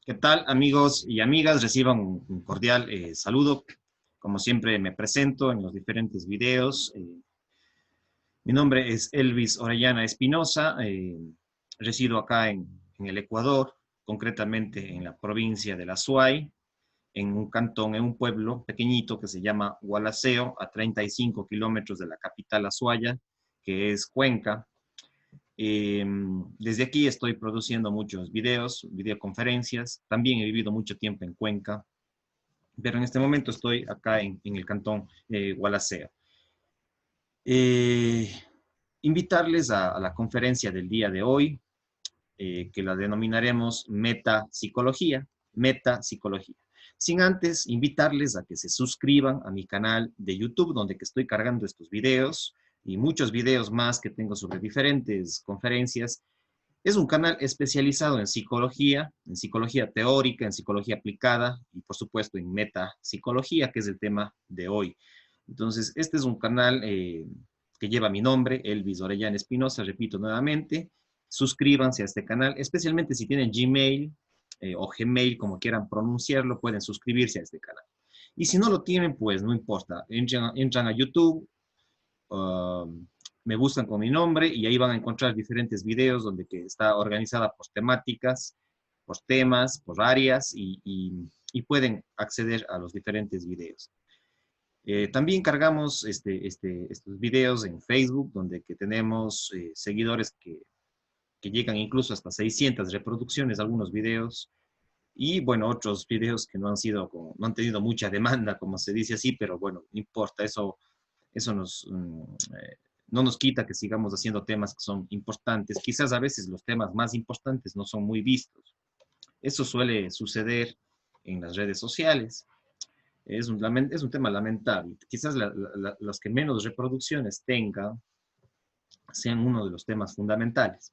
¿Qué tal, amigos y amigas? Reciban un cordial saludo. Como siempre, me presento en los diferentes videos. Mi nombre es Elvis Orellana Espinosa. Resido acá en el Ecuador, concretamente en la provincia de La Suay, en un cantón, en un pueblo pequeñito que se llama Gualaceo, a 35 kilómetros de la capital azuaya, que es Cuenca. Desde aquí estoy produciendo muchos videos, videoconferencias. También he vivido mucho tiempo en Cuenca, pero en este momento estoy acá en el cantón Gualaceo. Eh, Invitarles a la conferencia del día de hoy, que la denominaremos Metapsicología. Metapsicología. Sin antes invitarles a que se suscriban a mi canal de YouTube, donde que estoy cargando estos videos y muchos videos más que tengo sobre diferentes conferencias. Es un canal especializado en psicología teórica, en psicología aplicada y por supuesto en metapsicología, que es el tema de hoy. Entonces, este es un canal que lleva mi nombre, Elvis Orellana Espinosa, repito nuevamente. Suscríbanse a este canal, especialmente si tienen Gmail o Gmail, como quieran pronunciarlo, pueden suscribirse a este canal. Y si no lo tienen, pues no importa, entran a YouTube, um, me buscan con mi nombre y ahí van a encontrar diferentes videos donde que está organizada por temáticas, por temas, por áreas y pueden acceder a los diferentes videos. También cargamos estos videos en Facebook, donde que tenemos seguidores que llegan incluso hasta 600 reproducciones, algunos videos, y bueno, otros videos que no han sido, no han tenido mucha demanda, como se dice así, pero bueno, no importa, eso no nos quita que sigamos haciendo temas que son importantes. Quizás a veces los temas más importantes no son muy vistos. Eso suele suceder en las redes sociales. Es un tema lamentable. Quizás los que menos reproducciones tengan sean uno de los temas fundamentales.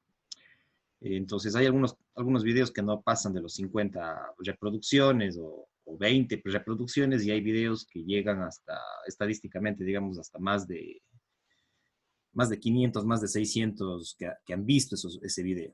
Entonces hay algunos videos que no pasan de los 50 reproducciones o 20 reproducciones y hay videos que llegan hasta, estadísticamente, digamos, hasta más de 500, más de 600 que han visto ese video.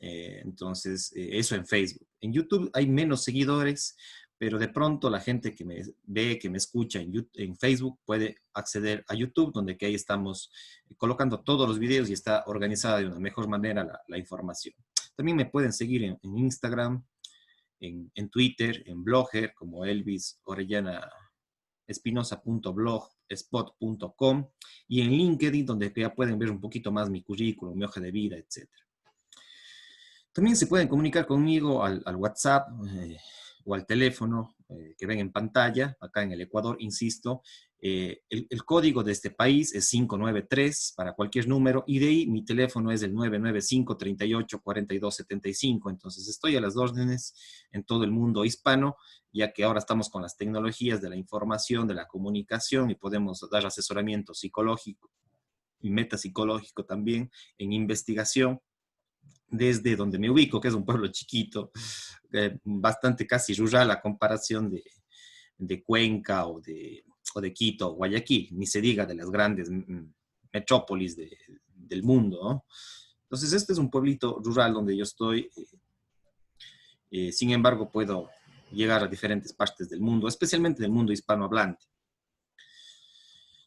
Entonces, eso en Facebook. En YouTube hay menos seguidores, pero de pronto la gente que me ve, que me escucha en Facebook puede acceder a YouTube, donde que ahí estamos colocando todos los videos y está organizada de una mejor manera la información. También me pueden seguir en Instagram, en Twitter, en Blogger, como Elvis Orellana espinosa.blogspot.com y en LinkedIn, donde ya pueden ver un poquito más mi currículum, mi hoja de vida, etc. También se pueden comunicar conmigo al WhatsApp o al teléfono que ven en pantalla, acá en el Ecuador, insisto. El código de este país es 593 para cualquier número y de ahí mi teléfono es el 995-38-4275. Entonces estoy a las órdenes en todo el mundo hispano, ya que ahora estamos con las tecnologías de la información, de la comunicación y podemos dar asesoramiento psicológico y metapsicológico también en investigación desde donde me ubico, que es un pueblo chiquito, bastante casi rural a comparación de Cuenca o de Quito o Guayaquil, ni se diga de las grandes metrópolis del mundo, ¿no? Entonces, este es un pueblito rural donde yo estoy, sin embargo, puedo llegar a diferentes partes del mundo, especialmente del mundo hispanohablante.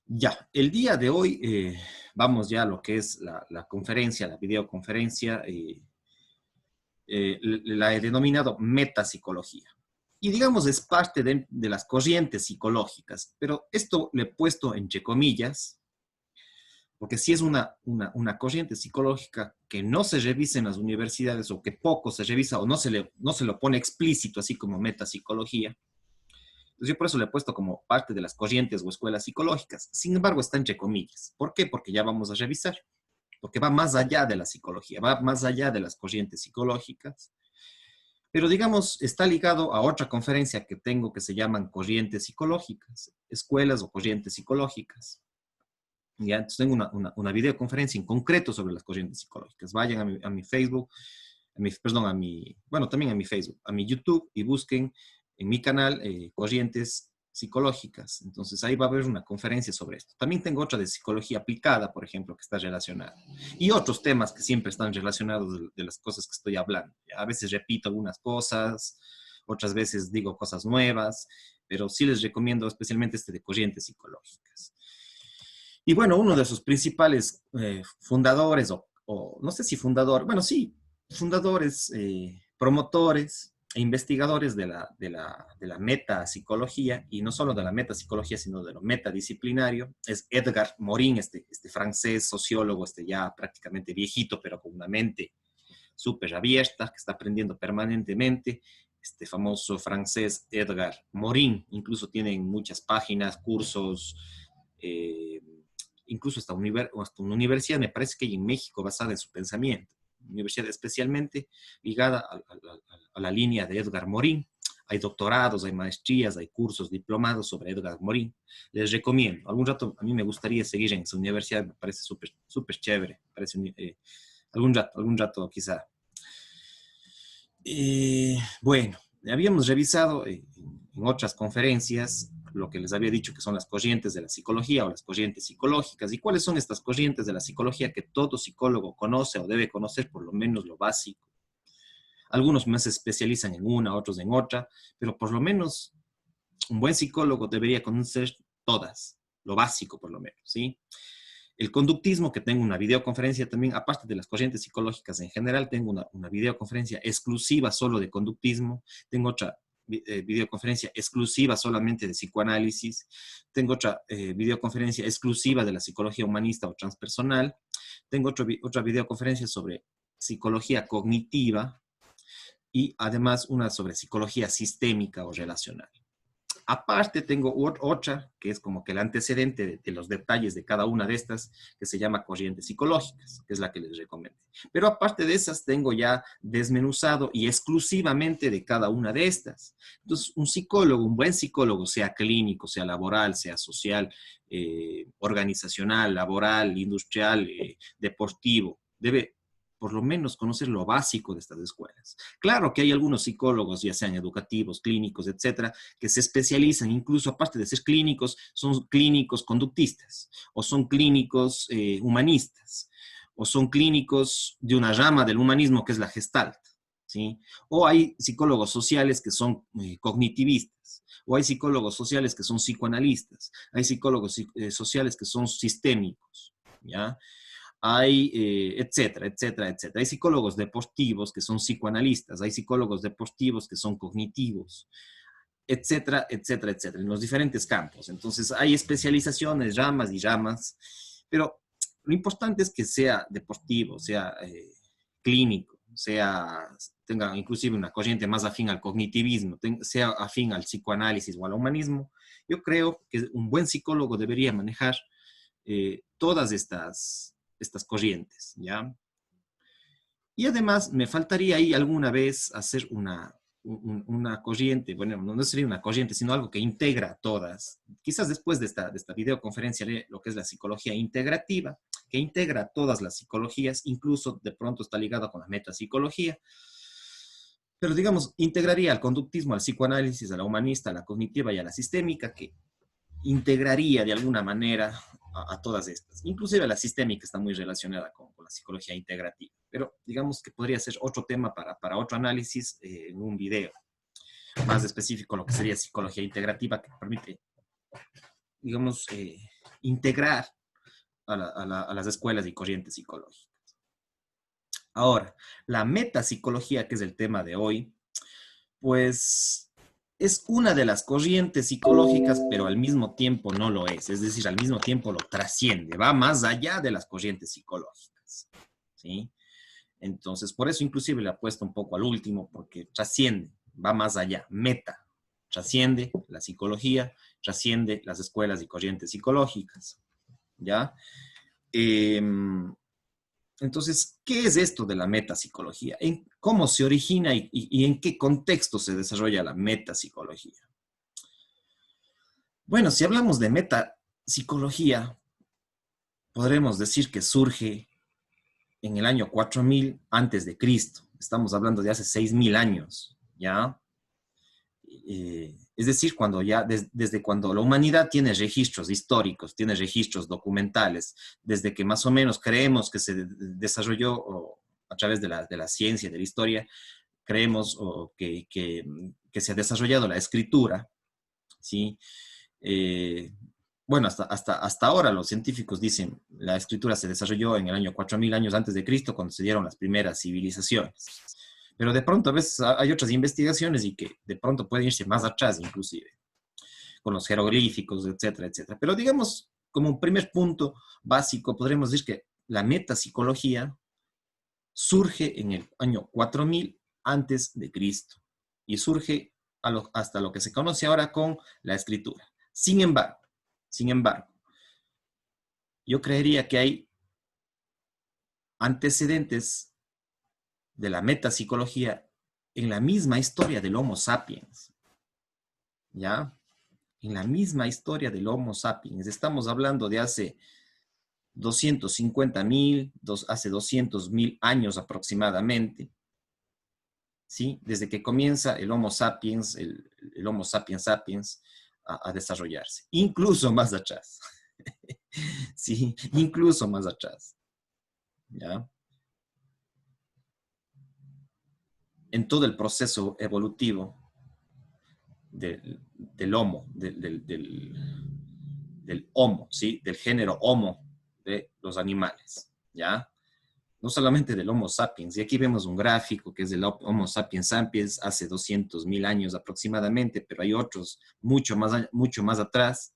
Ya, el día de hoy vamos ya a lo que es la conferencia, la videoconferencia, la he denominado metapsicología. Y digamos, es parte de las corrientes psicológicas, pero esto le he puesto entre comillas, porque si es una corriente psicológica que no se revisa en las universidades o que poco se revisa o no se lo pone explícito así como metapsicología. Entonces yo por eso le he puesto como parte de las corrientes o escuelas psicológicas. Sin embargo, está entre comillas. ¿Por qué? Porque ya vamos a revisar. Porque va más allá de la psicología, va más allá de las corrientes psicológicas. Pero digamos, está ligado a otra conferencia que tengo que se llaman corrientes psicológicas, escuelas o corrientes psicológicas. Ya, entonces tengo una videoconferencia en concreto sobre las corrientes psicológicas. Vayan a mi Facebook, bueno, también a mi Facebook, a mi YouTube y busquen en mi canal corrientes psicológicas. Entonces ahí va a haber una conferencia sobre esto. También tengo otra de psicología aplicada, por ejemplo, que está relacionada. Y otros temas que siempre están relacionados de las cosas que estoy hablando. A veces repito algunas cosas, otras veces digo cosas nuevas, pero sí les recomiendo especialmente este de corrientes psicológicas. Y bueno, uno de sus principales fundadores, o no sé si fundador, bueno, sí, fundadores, promotores e investigadores de la metapsicología, y no solo de la metapsicología, sino de lo metadisciplinario, es Edgar Morin, este francés sociólogo, ya prácticamente viejito, pero con una mente súper abierta, que está aprendiendo permanentemente. Este famoso francés Edgar Morin, incluso tienen muchas páginas, cursos, eh, incluso hasta una universidad, me parece que hay en México, basada en su pensamiento. Universidad especialmente ligada a la línea de Edgar Morin. Hay doctorados, hay maestrías, hay cursos, diplomados sobre Edgar Morin. Les recomiendo. Algún rato a mí me gustaría seguir en esa universidad, me parece súper súper chévere. Parece, algún rato quizá. Bueno, habíamos revisado en otras conferencias lo que les había dicho que son las corrientes de la psicología o las corrientes psicológicas. ¿Y cuáles son estas corrientes de la psicología que todo psicólogo conoce o debe conocer, por lo menos lo básico? Algunos más se especializan en una, otros en otra, pero por lo menos un buen psicólogo debería conocer todas, lo básico por lo menos, ¿sí? El conductismo, que tengo una videoconferencia también, aparte de las corrientes psicológicas en general, tengo una videoconferencia exclusiva solo de conductismo, tengo otra videoconferencia exclusiva solamente de psicoanálisis, tengo otra videoconferencia exclusiva de la psicología humanista o transpersonal, tengo otra videoconferencia sobre psicología cognitiva y además una sobre psicología sistémica o relacional. Aparte tengo otra, que es como que el antecedente de los detalles de cada una de estas, que se llama corrientes psicológicas, que es la que les recomiendo. Pero aparte de esas, tengo ya desmenuzado y exclusivamente de cada una de estas. Entonces, un psicólogo, un buen psicólogo, sea clínico, sea laboral, sea social, organizacional, laboral, industrial, deportivo, debe por lo menos conocer lo básico de estas escuelas. Claro que hay algunos psicólogos, ya sean educativos, clínicos, etcétera, que se especializan, incluso aparte de ser clínicos, son clínicos conductistas, o son clínicos humanistas, o son clínicos de una rama del humanismo que es la Gestalt, ¿sí? O hay psicólogos sociales que son cognitivistas, o hay psicólogos sociales que son psicoanalistas, hay psicólogos sociales que son sistémicos, ¿ya? Hay, etcétera, etcétera, etcétera. Hay psicólogos deportivos que son psicoanalistas, hay psicólogos deportivos que son cognitivos, etcétera, etcétera, etcétera, en los diferentes campos. Entonces, hay especializaciones, ramas y ramas, pero lo importante es que sea deportivo, sea clínico, tenga inclusive una corriente más afín al cognitivismo, sea afín al psicoanálisis o al humanismo. Yo creo que un buen psicólogo debería manejar todas estas corrientes, ¿ya? Y además me faltaría ahí alguna vez hacer una corriente, bueno, no sería una corriente, sino algo que integra todas. Quizás después de esta videoconferencia haré lo que es la psicología integrativa, que integra todas las psicologías, incluso de pronto está ligada con la metapsicología, pero digamos, integraría al conductismo, al psicoanálisis, a la humanista, a la cognitiva y a la sistémica, que integraría de alguna manera a todas estas. Inclusive la sistémica está muy relacionada con la psicología integrativa, pero digamos que podría ser otro tema para otro análisis en un video más específico, lo que sería psicología integrativa, que permite, digamos, integrar a las escuelas y corrientes psicológicas. Ahora, la metapsicología, que es el tema de hoy, pues es una de las corrientes psicológicas, pero al mismo tiempo no lo es decir, al mismo tiempo lo trasciende, va más allá de las corrientes psicológicas, ¿sí? Entonces, por eso inclusive le apuesto un poco al último, porque trasciende, va más allá, trasciende la psicología, trasciende las escuelas y corrientes psicológicas, ¿ya? Entonces, ¿qué es esto de la metapsicología? ¿Cómo se origina y en qué contexto se desarrolla la metapsicología? Bueno, si hablamos de metapsicología, podremos decir que surge en el año 4000 antes de Cristo. Estamos hablando de hace 6000 años, ¿ya? Es decir, cuando ya, desde cuando la humanidad tiene registros históricos, tiene registros documentales, desde que más o menos creemos que se desarrolló a través de la ciencia, de la historia, creemos que se ha desarrollado la escritura, ¿sí? Bueno, hasta ahora los científicos dicen la escritura se desarrolló en el año 4000 años antes de Cristo, cuando se dieron las primeras civilizaciones. Pero de pronto a veces hay otras investigaciones y que de pronto pueden irse más atrás inclusive, con los jeroglíficos, etcétera, etcétera. Pero digamos, como un primer punto básico, podremos decir que la metapsicología surge en el año 4000 antes de Cristo y surge hasta lo que se conoce ahora con la escritura. Sin embargo, yo creería que hay antecedentes de la metapsicología en la misma historia del Homo sapiens, ¿ya? En la misma historia del Homo sapiens. Estamos hablando de hace 250.000, hace 200.000 años aproximadamente, ¿sí? Desde que comienza el Homo sapiens, el Homo sapiens sapiens, a desarrollarse. Incluso más atrás. Sí, incluso más atrás. ¿Ya? En todo el proceso evolutivo del Homo, del Homo, ¿sí? Del género Homo de los animales, ¿ya? No solamente del Homo sapiens, y aquí vemos un gráfico que es del Homo sapiens sapiens hace 200.000 años aproximadamente, pero hay otros mucho más atrás,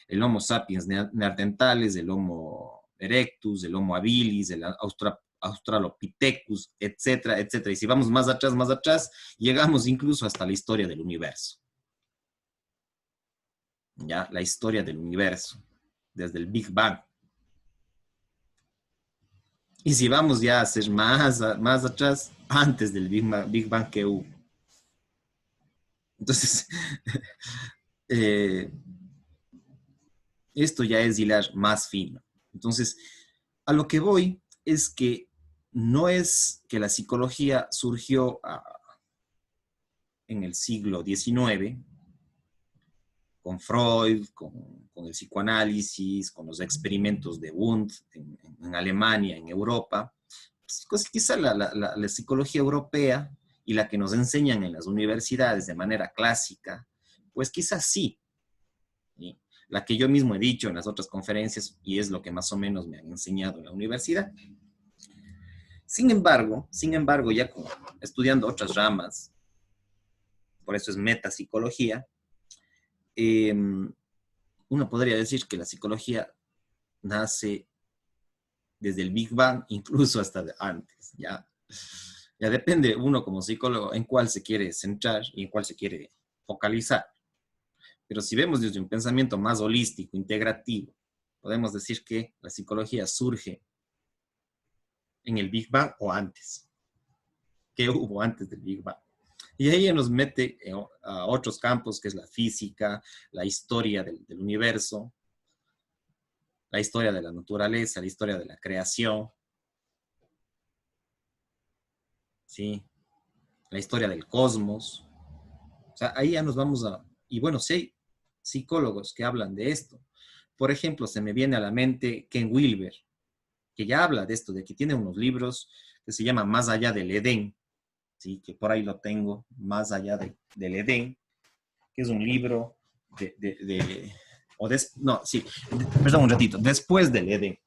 el Homo sapiens neanderthales, el Homo erectus, el Homo habilis, el Australopithecus, etcétera, etcétera. Y si vamos más atrás, llegamos incluso hasta la historia del universo. ¿Ya? La historia del universo, desde el Big Bang. Y si vamos ya a hacer más atrás, antes del Big Bang que hubo. Entonces, esto ya es hilar más fino. Entonces, a lo que voy es que no es que la psicología surgió en el siglo XIX, con Freud, con el psicoanálisis, con los experimentos de Wundt en Alemania, en Europa. Pues quizá la psicología europea y la que nos enseñan en las universidades de manera clásica, pues quizás sí. ¿Sí? La que yo mismo he dicho en las otras conferencias y es lo que más o menos me han enseñado en la universidad. Sin embargo, ya estudiando otras ramas, por eso es metapsicología, uno podría decir que la psicología nace desde el Big Bang, incluso hasta antes, ¿ya? Ya depende uno como psicólogo en cuál se quiere centrar y en cuál se quiere focalizar. Pero si vemos desde un pensamiento más holístico, integrativo, podemos decir que la psicología surge en el Big Bang o antes. ¿Qué hubo antes del Big Bang? Y ahí nos mete a otros campos, que es la física, la historia del universo, la historia de la naturaleza, la historia de la creación, ¿sí? La historia del cosmos. O sea, ahí ya nos vamos a... Y bueno, sí hay psicólogos que hablan de esto. Por ejemplo, se me viene a la mente Ken Wilber, que ya habla de esto, de que tiene unos libros que se llaman Más allá del Edén, ¿sí? Que por ahí lo tengo, Más allá del Edén, que es un libro perdón un ratito, Después del Edén,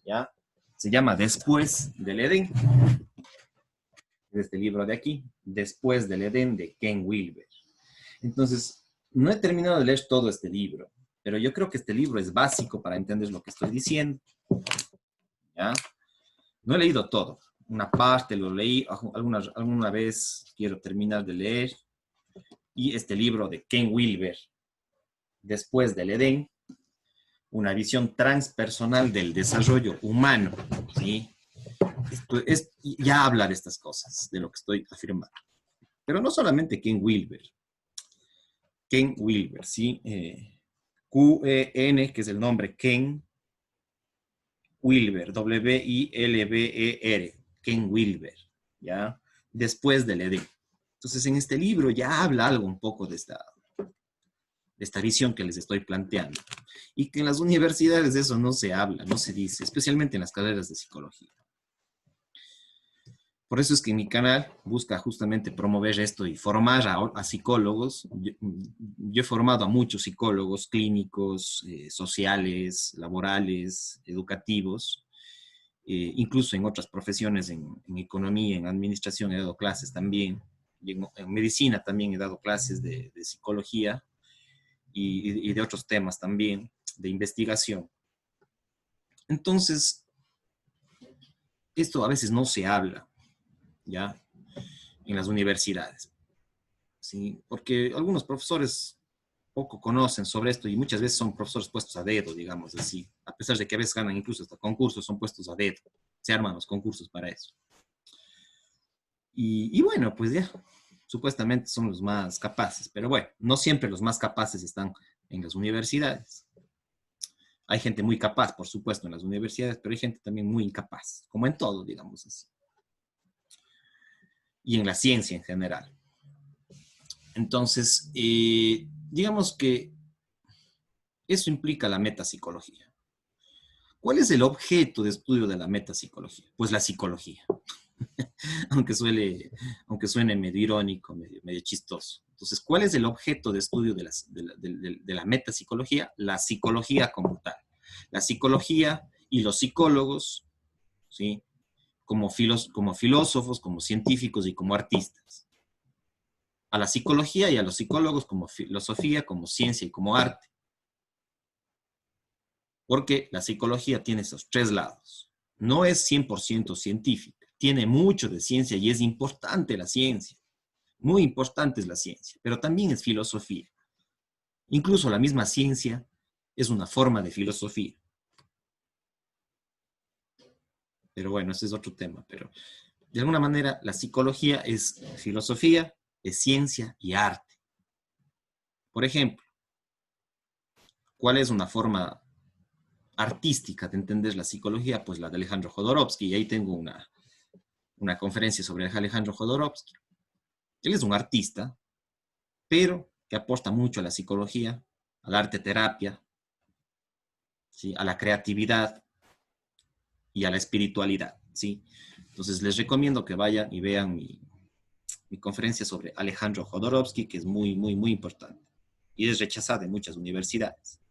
¿ya? Se llama Después del Edén, de este libro de aquí, Después del Edén, de Ken Wilber. Entonces, no he terminado de leer todo este libro, pero yo creo que este libro es básico para entender lo que estoy diciendo, ¿ya? No he leído todo, una parte lo leí, alguna vez quiero terminar de leer, y este libro de Ken Wilber, Después del Edén, una visión transpersonal del desarrollo humano, ¿sí? Ya habla de estas cosas, de lo que estoy afirmando. Pero no solamente Ken Wilber, ¿sí? Q-E-N, que es el nombre Ken Wilber, W-I-L-B-E-R, Ken Wilber, ¿ya? Después del Edén. Entonces, en este libro ya habla algo un poco de esta visión que les estoy planteando. Y que en las universidades de eso no se habla, no se dice, especialmente en las carreras de psicología. Por eso es que mi canal busca justamente promover esto y formar a psicólogos. Yo he formado a muchos psicólogos clínicos, sociales, laborales, educativos, incluso en otras profesiones, en economía, en administración he dado clases también, y en medicina también he dado clases de psicología y de otros temas también, de investigación. Entonces, esto a veces no se habla, ¿ya? En las universidades, ¿sí? Porque algunos profesores poco conocen sobre esto y muchas veces son profesores puestos a dedo, digamos así. A pesar de que a veces ganan incluso hasta concursos, son puestos a dedo. Se arman los concursos para eso. Y bueno, pues ya, supuestamente son los más capaces, pero bueno, no siempre los más capaces están en las universidades. Hay gente muy capaz, por supuesto, en las universidades, pero hay gente también muy incapaz, como en todo, digamos así. Y en la ciencia en general. Entonces, digamos que eso implica la metapsicología. ¿Cuál es el objeto de estudio de la metapsicología? Pues la psicología, aunque, aunque suene medio irónico, medio chistoso. Entonces, ¿cuál es el objeto de estudio de la metapsicología? La psicología como tal. La psicología y los psicólogos, ¿sí? Como filósofos, como científicos y como artistas. A la psicología y a los psicólogos como filosofía, como ciencia y como arte. Porque la psicología tiene esos tres lados. No es 100% científica, tiene mucho de ciencia y es importante la ciencia. Muy importante es la ciencia, pero también es filosofía. Incluso la misma ciencia es una forma de filosofía. Pero bueno, ese es otro tema. Pero de alguna manera la psicología es filosofía, es ciencia y arte. Por ejemplo, ¿cuál es una forma artística de entender la psicología? Pues la de Alejandro Jodorowsky. Y ahí tengo una conferencia sobre Alejandro Jodorowsky. Él es un artista, pero que aporta mucho a la psicología, al arte terapia, ¿sí? A la creatividad y a la espiritualidad, ¿sí? Entonces les recomiendo que vayan y vean mi conferencia sobre Alejandro Jodorowsky, que es muy, muy, muy importante. Y es rechazada en muchas universidades.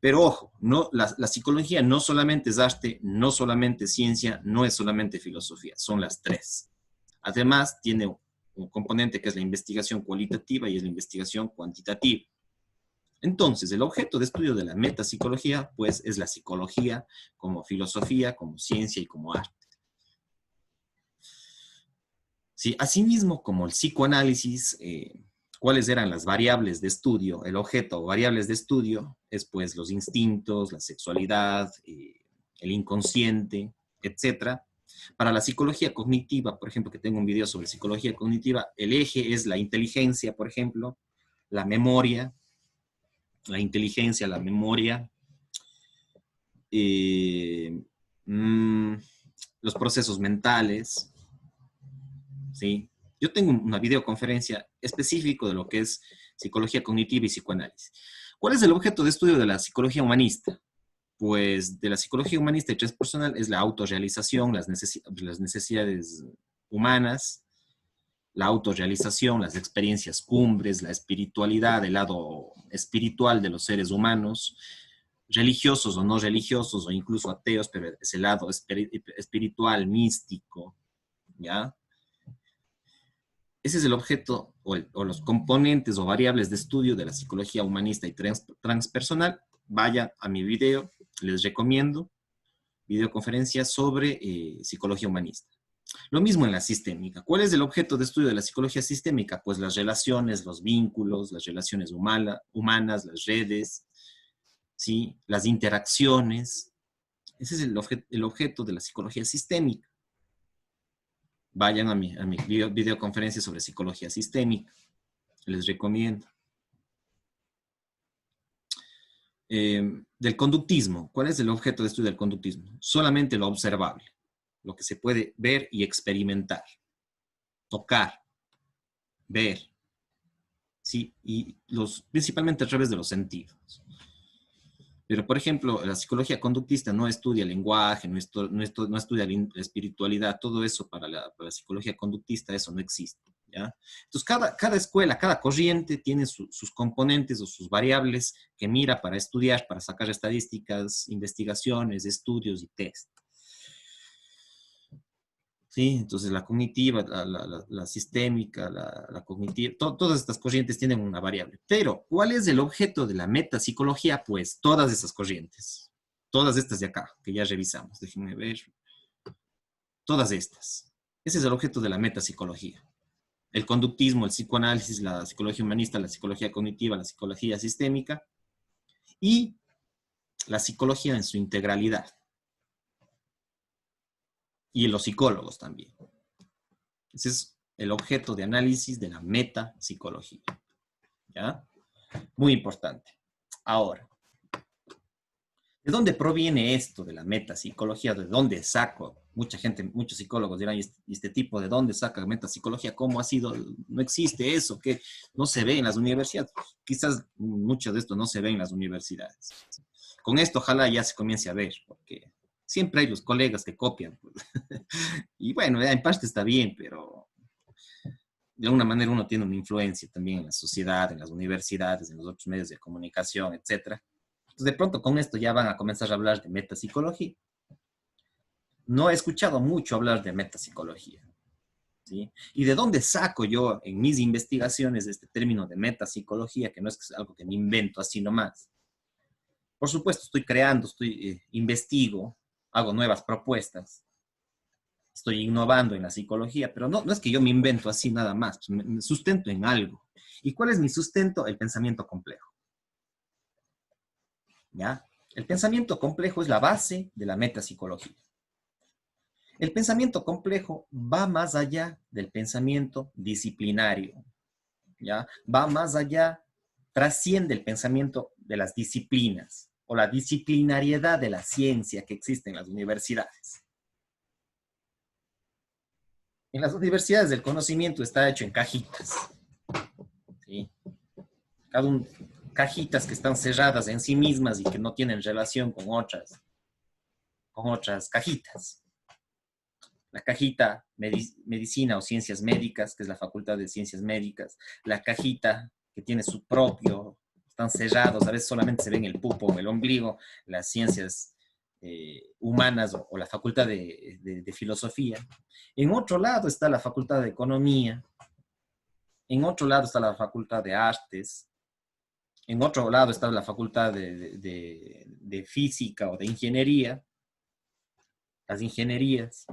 Pero ojo, no, la psicología no solamente es arte, no solamente es ciencia, no es solamente filosofía, son las tres. Además, tiene un componente que es la investigación cualitativa y es la investigación cuantitativa. Entonces, el objeto de estudio de la metapsicología, pues, es la psicología como filosofía, como ciencia y como arte. Sí, asimismo, como el psicoanálisis, ¿cuáles eran las variables de estudio? El objeto o variables de estudio es, pues, los instintos, la sexualidad, el inconsciente, etcétera. Para la psicología cognitiva, por ejemplo, que tengo un video sobre psicología cognitiva, el eje es la inteligencia, por ejemplo, la memoria, la inteligencia, la memoria, eh, mmm, los procesos mentales, ¿sí? Yo tengo una videoconferencia específica de lo que es psicología cognitiva y psicoanálisis. ¿Cuál es el objeto de estudio de la psicología humanista? Pues de la psicología humanista y transpersonal es la autorrealización, las necesidades humanas, la autorrealización, las experiencias cumbres, la espiritualidad, el lado espiritual de los seres humanos, religiosos o no religiosos o incluso ateos, pero es el lado espiritual, místico, ¿ya? Ese es el objeto o los componentes o variables de estudio de la psicología humanista y transpersonal. Vayan a mi video, les recomiendo, videoconferencia sobre psicología humanista. Lo mismo en la sistémica. ¿Cuál es el objeto de estudio de la psicología sistémica? Pues las relaciones, los vínculos, las relaciones humanas, las redes, ¿sí? Las interacciones. Ese es el objeto de la psicología sistémica. Vayan a mi videoconferencia sobre psicología sistémica. Les recomiendo. Del conductismo. ¿Cuál es el objeto de estudio del conductismo? Solamente lo observable, lo que se puede ver y experimentar, tocar. ver, ¿sí? Y principalmente a través de los sentidos. Pero, por ejemplo, la psicología conductista no estudia el lenguaje, no estudia la espiritualidad, todo eso para la psicología conductista, eso no existe, ¿ya? Entonces, cada escuela, cada corriente tiene sus componentes o sus variables que mira para estudiar, para sacar estadísticas, investigaciones, estudios y test. ¿Sí? Entonces, la cognitiva, la sistémica, la cognitiva, todas estas corrientes tienen una variable. Pero, ¿cuál es el objeto de la metapsicología? Pues todas esas corrientes, todas estas de acá, que ya revisamos, déjenme ver, todas estas. Ese es el objeto de la metapsicología. El conductismo, el psicoanálisis, la psicología humanista, la psicología cognitiva, la psicología sistémica y la psicología en su integralidad. Y los psicólogos también. Ese es el objeto de análisis de la metapsicología. ¿Ya? Muy importante. Ahora, ¿de dónde proviene esto de la metapsicología? ¿De dónde saco? Mucha gente, muchos psicólogos dirán, ¿y este tipo de dónde saca metapsicología? ¿Cómo ha sido? No existe eso, que no se ve en las universidades. Quizás mucho de esto no se ve en las universidades. Con esto ojalá ya se comience a ver, porque siempre hay los colegas que copian. Y bueno, en parte está bien, pero de alguna manera uno tiene una influencia también en la sociedad, en las universidades, en los otros medios de comunicación, etc. Entonces, de pronto con esto ya van a comenzar a hablar de metapsicología. No he escuchado mucho hablar de metapsicología, ¿sí? ¿Y de dónde saco yo en mis investigaciones este término de metapsicología, que no es algo que me invento así nomás? Por supuesto, estoy creando, investigo, hago nuevas propuestas, estoy innovando en la psicología, pero no es que yo me invento así nada más, me sustento en algo. ¿Y cuál es mi sustento? El pensamiento complejo. ¿Ya? El pensamiento complejo es la base de la metapsicología. El pensamiento complejo va más allá del pensamiento disciplinario, ¿ya? Va más allá, trasciende el pensamiento de las disciplinas o la disciplinariedad de la ciencia que existe en las universidades. En las universidades el conocimiento está hecho en cajitas, ¿sí? Cajitas que están cerradas en sí mismas y que no tienen relación con otras cajitas. La cajita medicina o ciencias médicas, que es la Facultad de Ciencias Médicas, la cajita que tiene su propio, están cerrados, a veces solamente se ven el pupo o el ombligo, las ciencias humanas o la Facultad de Filosofía. En otro lado está la Facultad de Economía, en otro lado está la Facultad de Artes, en otro lado está la Facultad de Física o de Ingeniería, las ingenierías.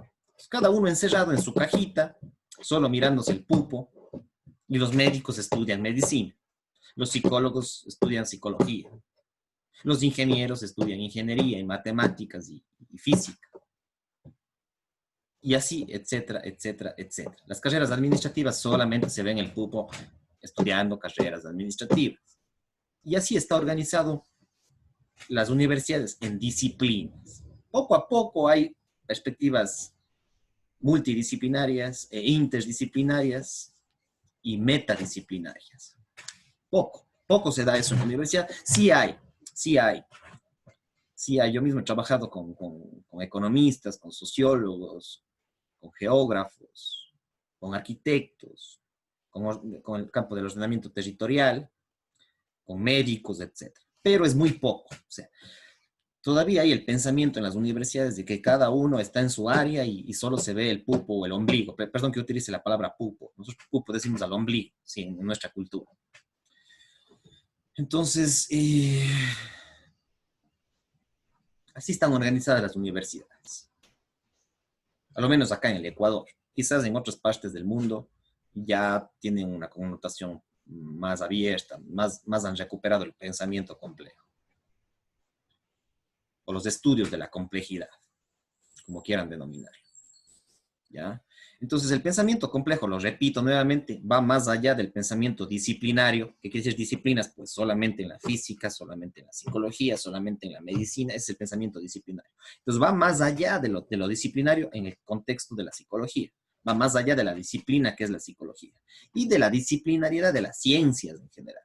Cada uno encerrado en su cajita, solo mirándose el pupo, y los médicos estudian medicina, los psicólogos estudian psicología, los ingenieros estudian ingeniería y matemáticas y física, y así, etcétera, etcétera, etcétera. Las carreras administrativas solamente se ven el pupo estudiando carreras administrativas. Y así está organizado las universidades en disciplinas. Poco a poco hay perspectivas multidisciplinarias e interdisciplinarias y metadisciplinarias. Poco se da eso en la universidad. Sí hay, sí hay. Sí hay. Yo mismo he trabajado con economistas, con sociólogos, con geógrafos, con arquitectos, con el campo del ordenamiento territorial, con médicos, etc. Pero es muy poco. O sea, todavía hay el pensamiento en las universidades de que cada uno está en su área y solo se ve el pupo o el ombligo. Perdón que utilice la palabra pupo. Nosotros pupo decimos al ombligo, sí, en nuestra cultura. Entonces, así están organizadas las universidades. A lo menos acá en el Ecuador. Quizás en otras partes del mundo ya tienen una connotación más abierta, más han recuperado el pensamiento complejo. O los estudios de la complejidad, como quieran denominar. ¿Ya? Entonces, el pensamiento complejo, lo repito nuevamente, va más allá del pensamiento disciplinario. ¿Qué quiere decir disciplinas? Pues solamente en la física, solamente en la psicología, solamente en la medicina, es el pensamiento disciplinario. Entonces, va más allá de lo disciplinario en el contexto de la psicología. va más allá de la disciplina que es la psicología y de la disciplinariedad de las ciencias en general.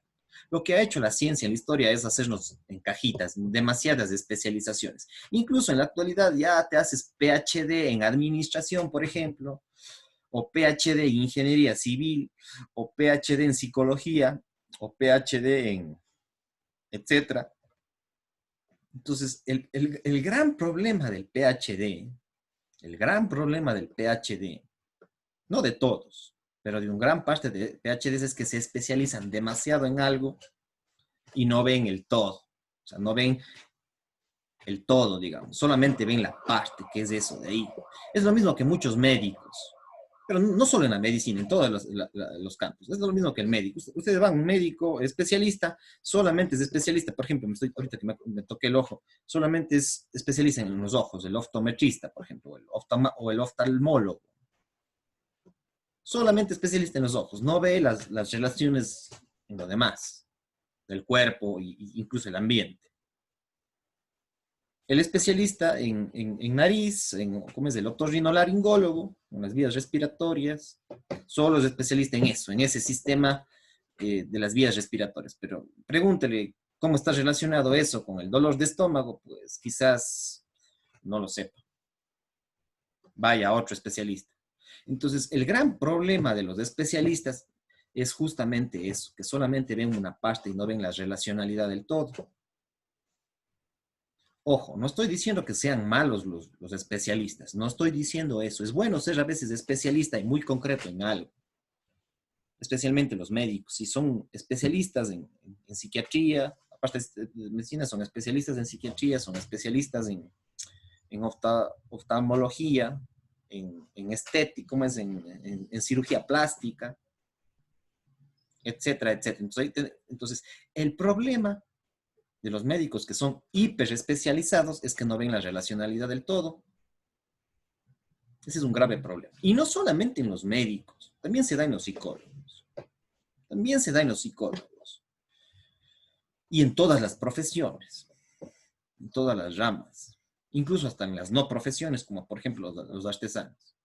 Lo que ha hecho la ciencia en la historia es hacernos en cajitas, demasiadas especializaciones. Incluso en la actualidad ya te haces PhD en administración, por ejemplo, o PhD en ingeniería civil, o PhD en psicología, o PhD en etcétera. Entonces, el gran problema del PhD, el gran problema del PhD, no de todos, pero de un gran parte de PhDs es que se especializan demasiado en algo y no ven el todo. O sea, no ven el todo, digamos, solamente ven la parte, que es eso de ahí. Es lo mismo que muchos médicos, pero no solo en la medicina, en todos los campos. Es lo mismo que el médico. Ustedes van a un médico especialista, solamente es especialista, por ejemplo, ahorita que me toqué el ojo, solamente es especialista en los ojos, el optometrista, por ejemplo, o el oftalmólogo. Solamente especialista en los ojos, no ve las relaciones en lo demás, del cuerpo e incluso el ambiente. El especialista en nariz, ¿cómo es? El otorrinolaringólogo, en las vías respiratorias, solo es especialista en eso, en ese sistema de las vías respiratorias. Pero pregúntele cómo está relacionado eso con el dolor de estómago, pues quizás no lo sepa. Vaya a otro especialista. Entonces, el gran problema de los especialistas es justamente eso, que solamente ven una parte y no ven la relacionalidad del todo. Ojo, no estoy diciendo que sean malos los especialistas, no estoy diciendo eso. Es bueno ser a veces especialista y muy concreto en algo, especialmente los médicos. Si son especialistas en psiquiatría, aparte de medicina, son especialistas en psiquiatría, son especialistas en oftalmología, en estética, ¿cómo es? En cirugía plástica, etcétera, etcétera. Entonces, el problema de los médicos que son hiper especializados es que no ven la relacionalidad del todo. Ese es un grave problema. Y no solamente en los médicos, también se da en los psicólogos. También se da en los psicólogos. Y en todas las profesiones, en todas las ramas, incluso hasta en las no profesiones, como por ejemplo los artesanos.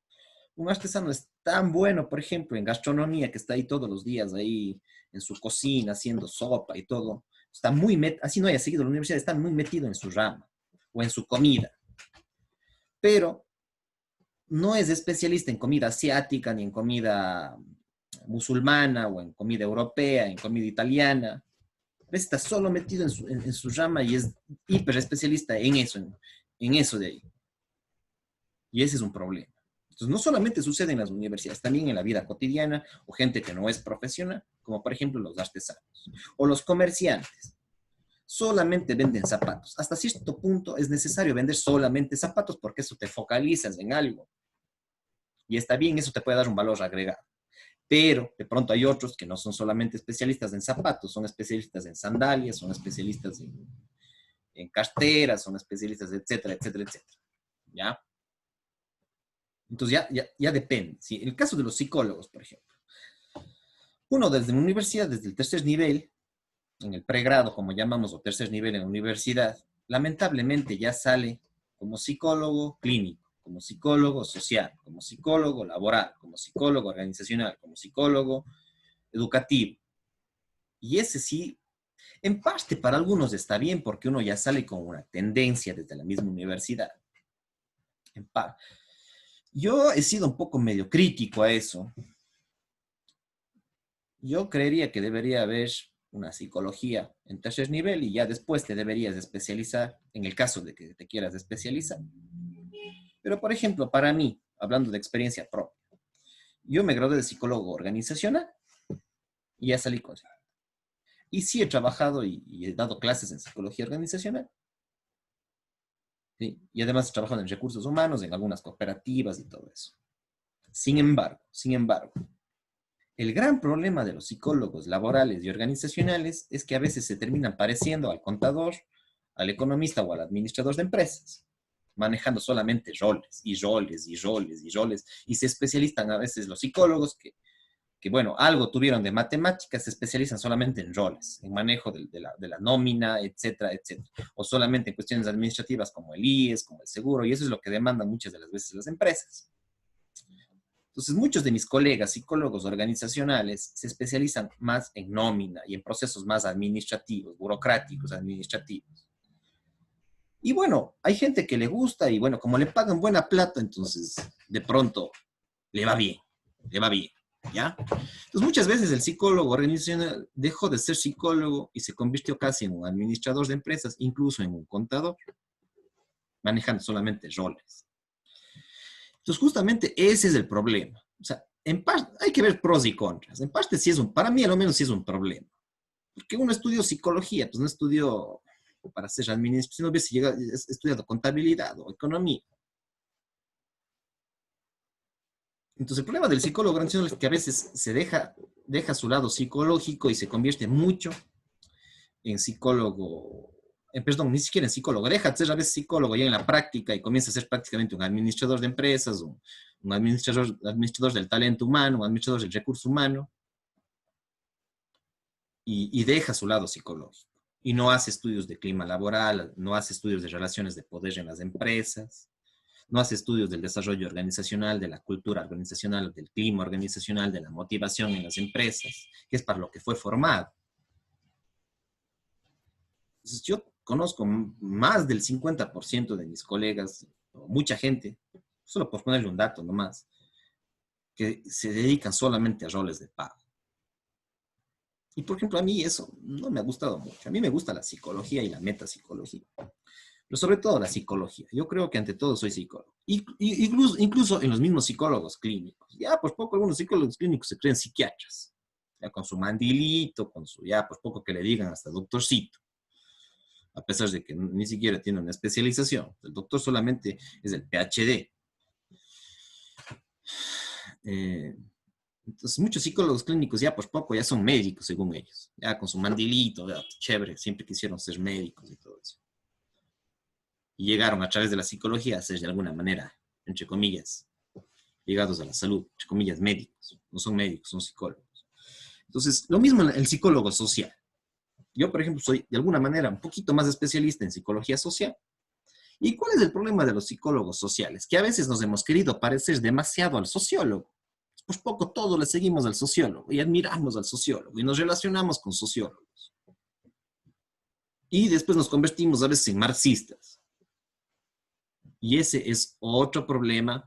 Un artesano es tan bueno, por ejemplo, en gastronomía, que está ahí todos los días, ahí en su cocina, haciendo sopa y todo. Está muy así no haya seguido la universidad, está muy metido en su rama o en su comida. Pero no es especialista en comida asiática, ni en comida musulmana, o en comida europea, en comida italiana. Está solo metido en su rama y es hiper especialista en eso de ahí. Y ese es un problema. Entonces, no solamente sucede en las universidades, también en la vida cotidiana, o gente que no es profesional, como por ejemplo los artesanos, o los comerciantes. Solamente venden zapatos. Hasta cierto punto es necesario vender solamente zapatos porque eso te focalizas en algo. Y está bien, eso te puede dar un valor agregado. Pero de pronto hay otros que no son solamente especialistas en zapatos, son especialistas en sandalias, son especialistas en carteras, son especialistas, etcétera, etcétera, etcétera. ¿Ya? Entonces ya depende. ¿Sí? En el caso de los psicólogos, por ejemplo, uno desde la universidad, desde el tercer nivel, en el pregrado, como llamamos, o tercer nivel en la universidad, lamentablemente ya sale como psicólogo clínico, como psicólogo social, como psicólogo laboral, como psicólogo organizacional, como psicólogo educativo. Y ese sí, en parte para algunos está bien porque uno ya sale con una tendencia desde la misma universidad. En parte. Yo he sido un poco medio crítico a eso. Yo creería que debería haber una psicología en tercer nivel y ya después te deberías especializar en el caso de que te quieras especializar. Pero, por ejemplo, para mí, hablando de experiencia propia, yo me gradué de psicólogo organizacional y ya salí con eso. Y sí he trabajado y he dado clases en psicología organizacional. ¿Sí? Y además he trabajado en recursos humanos, en algunas cooperativas y todo eso. Sin embargo, el gran problema de los psicólogos laborales y organizacionales es que a veces se terminan pareciendo al contador, al economista o al administrador de empresas, manejando solamente roles y roles y roles y roles, y se especializan a veces los psicólogos que bueno, algo tuvieron de matemáticas, se especializan solamente en roles, en manejo de la nómina, etcétera, etcétera, o solamente en cuestiones administrativas como el IES, como el seguro, y eso es lo que demandan muchas de las veces las empresas. Entonces, muchos de mis colegas psicólogos organizacionales se especializan más en nómina y en procesos más administrativos, burocráticos, administrativos. Y bueno, hay gente que le gusta y bueno, como le pagan buena plata, entonces de pronto le va bien, le va bien, ¿ya? Entonces muchas veces el psicólogo organizacional dejó de ser psicólogo y se convirtió casi en un administrador de empresas, incluso en un contador, manejando solamente roles. Entonces justamente ese es el problema. O sea, en parte hay que ver pros y contras. En parte sí es para mí a lo menos sí es un problema. Porque uno estudió psicología, pues no estudió para ser administrador, si no hubiese estudiado contabilidad o economía. Entonces, el problema del psicólogo organizacional es que a veces se deja su lado psicológico y se convierte mucho en psicólogo, perdón, ni siquiera en psicólogo, deja de ser a veces psicólogo ya en la práctica y comienza a ser prácticamente un administrador de empresas, un administrador del talento humano, un administrador del recurso humano, y deja su lado psicológico. Y no hace estudios de clima laboral, no hace estudios de relaciones de poder en las empresas, no hace estudios del desarrollo organizacional, de la cultura organizacional, del clima organizacional, de la motivación en las empresas, que es para lo que fue formado. Entonces, yo conozco más del 50% de mis colegas, mucha gente, solo por ponerle un dato nomás, que se dedican solamente a roles de pago. Y por ejemplo, a mí eso no me ha gustado mucho. A mí me gusta la psicología y la metapsicología. Pero sobre todo la psicología. Yo creo que ante todo soy psicólogo. Incluso en los mismos psicólogos clínicos. Ya por poco algunos psicólogos clínicos se creen psiquiatras. Ya con su mandilito, con su, ya por poco que le digan hasta doctorcito. A pesar de que ni siquiera tiene una especialización. El doctor solamente es el PhD. Entonces, muchos psicólogos clínicos ya por poco ya son médicos, según ellos. Ya con su mandilito, ya, chévere, siempre quisieron ser médicos y todo eso. Y llegaron a través de la psicología a ser de alguna manera, entre comillas, ligados a la salud, entre comillas, médicos. No son médicos, son psicólogos. Entonces, lo mismo el psicólogo social. Yo, por ejemplo, soy de alguna manera un poquito más especialista en psicología social. ¿Y cuál es el problema de los psicólogos sociales? Que a veces nos hemos querido parecer demasiado al sociólogo. Pues poco todo le seguimos al sociólogo y admiramos al sociólogo y nos relacionamos con sociólogos. Y después nos convertimos a veces en marxistas. Y ese es otro problema,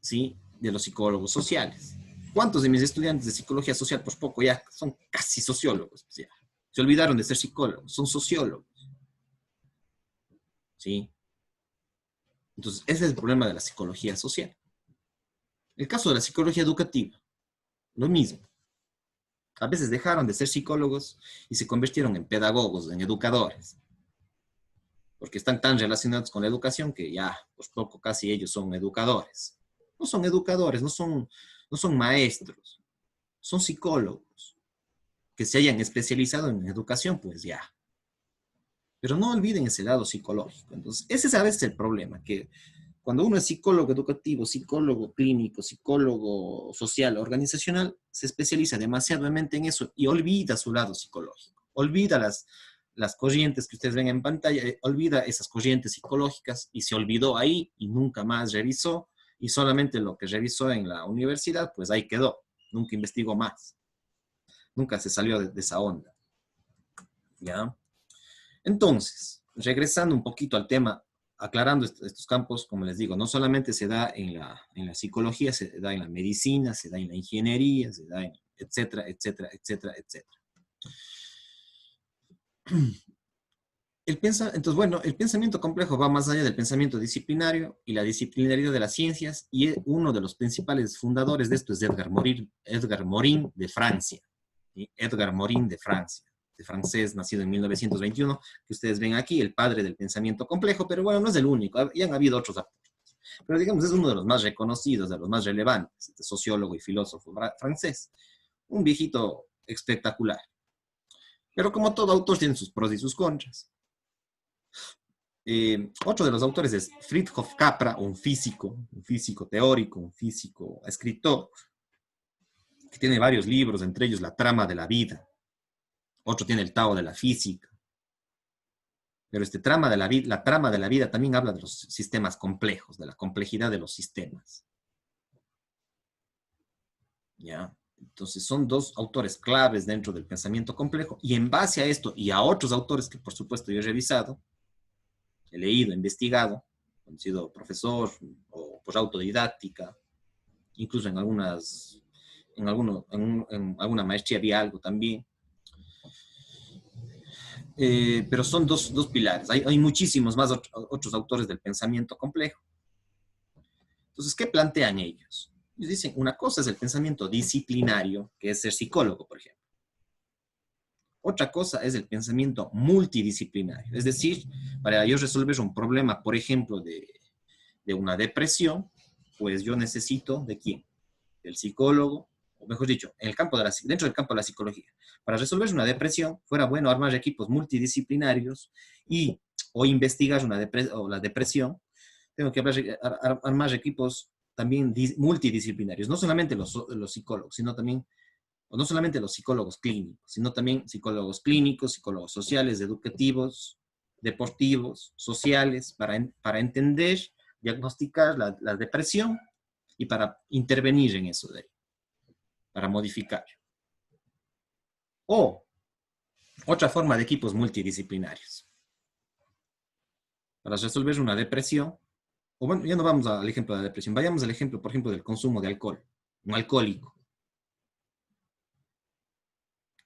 ¿sí? De los psicólogos sociales. ¿Cuántos de mis estudiantes de psicología social, pues poco ya son casi sociólogos? Pues ya. Se olvidaron de ser psicólogos, son sociólogos. ¿Sí? Entonces, ese es el problema de la psicología social. El caso de la psicología educativa, lo mismo. A veces dejaron de ser psicólogos y se convirtieron en pedagogos, en educadores. Porque están tan relacionados con la educación que ya, pues poco casi ellos son educadores. No son educadores, no son maestros, son psicólogos que se hayan especializado en educación, pues ya. Pero no olviden ese lado psicológico. Entonces, ese es a veces el problema, que cuando uno es psicólogo educativo, psicólogo clínico, psicólogo social, organizacional, se especializa demasiadamente en eso y olvida su lado psicológico. Olvida las corrientes que ustedes ven en pantalla, olvida esas corrientes psicológicas y se olvidó ahí y nunca más revisó y solamente lo que revisó en la universidad, pues ahí quedó. Nunca investigó más. Nunca se salió de esa onda. ¿Ya? Entonces, regresando un poquito al tema, aclarando estos campos, como les digo, no solamente se da en la psicología, se da en la medicina, se da en la ingeniería, se da en etcétera, etcétera, etcétera, etcétera. Entonces, bueno, el pensamiento complejo va más allá del pensamiento disciplinario y la disciplinaridad de las ciencias, y uno de los principales fundadores de esto es Edgar Morin de Francia. ¿Sí? Edgar Morin de Francia, de francés, nacido en 1921, que ustedes ven aquí, el padre del pensamiento complejo, pero bueno, no es el único, y han habido otros aportes. Pero digamos, es uno de los más reconocidos, de los más relevantes, este sociólogo y filósofo francés. Un viejito espectacular. Pero como todo autor tiene sus pros y sus contras. Otro de los autores es Fritjof Capra, un físico teórico, un físico escritor, que tiene varios libros, entre ellos La trama de la vida. Otro tiene El Tao de la física. Pero este trama de la trama de la vida también habla de los sistemas complejos, de la complejidad de los sistemas. ¿Ya? Entonces son dos autores claves dentro del pensamiento complejo y en base a esto y a otros autores que por supuesto yo he revisado, he leído, he investigado, he sido profesor o por autodidáctica, incluso en alguna maestría vi algo también. Pero son dos pilares. Hay muchísimos más otros autores del pensamiento complejo. Entonces, ¿qué plantean ellos? Ellos dicen, una cosa es el pensamiento disciplinario, que es ser psicólogo, por ejemplo. Otra cosa es el pensamiento multidisciplinario. Es decir, para yo resolver un problema, por ejemplo, de una depresión, pues yo necesito ¿de quién? Del psicólogo, o mejor dicho, dentro del campo de la psicología. Para resolver una depresión, fuera bueno armar equipos multidisciplinarios o investigar la depresión. Tengo que armar equipos también multidisciplinarios, no solamente los psicólogos, sino también, o no solamente los psicólogos clínicos, sino también psicólogos clínicos, psicólogos sociales, educativos, deportivos, sociales, para entender, diagnosticar la depresión y para intervenir en eso de ahí, para modificar. O otra forma de equipos multidisciplinarios. Para resolver una depresión, o bueno, ya no vamos al ejemplo de la depresión, vayamos al ejemplo, por ejemplo, del consumo de alcohol, un alcohólico.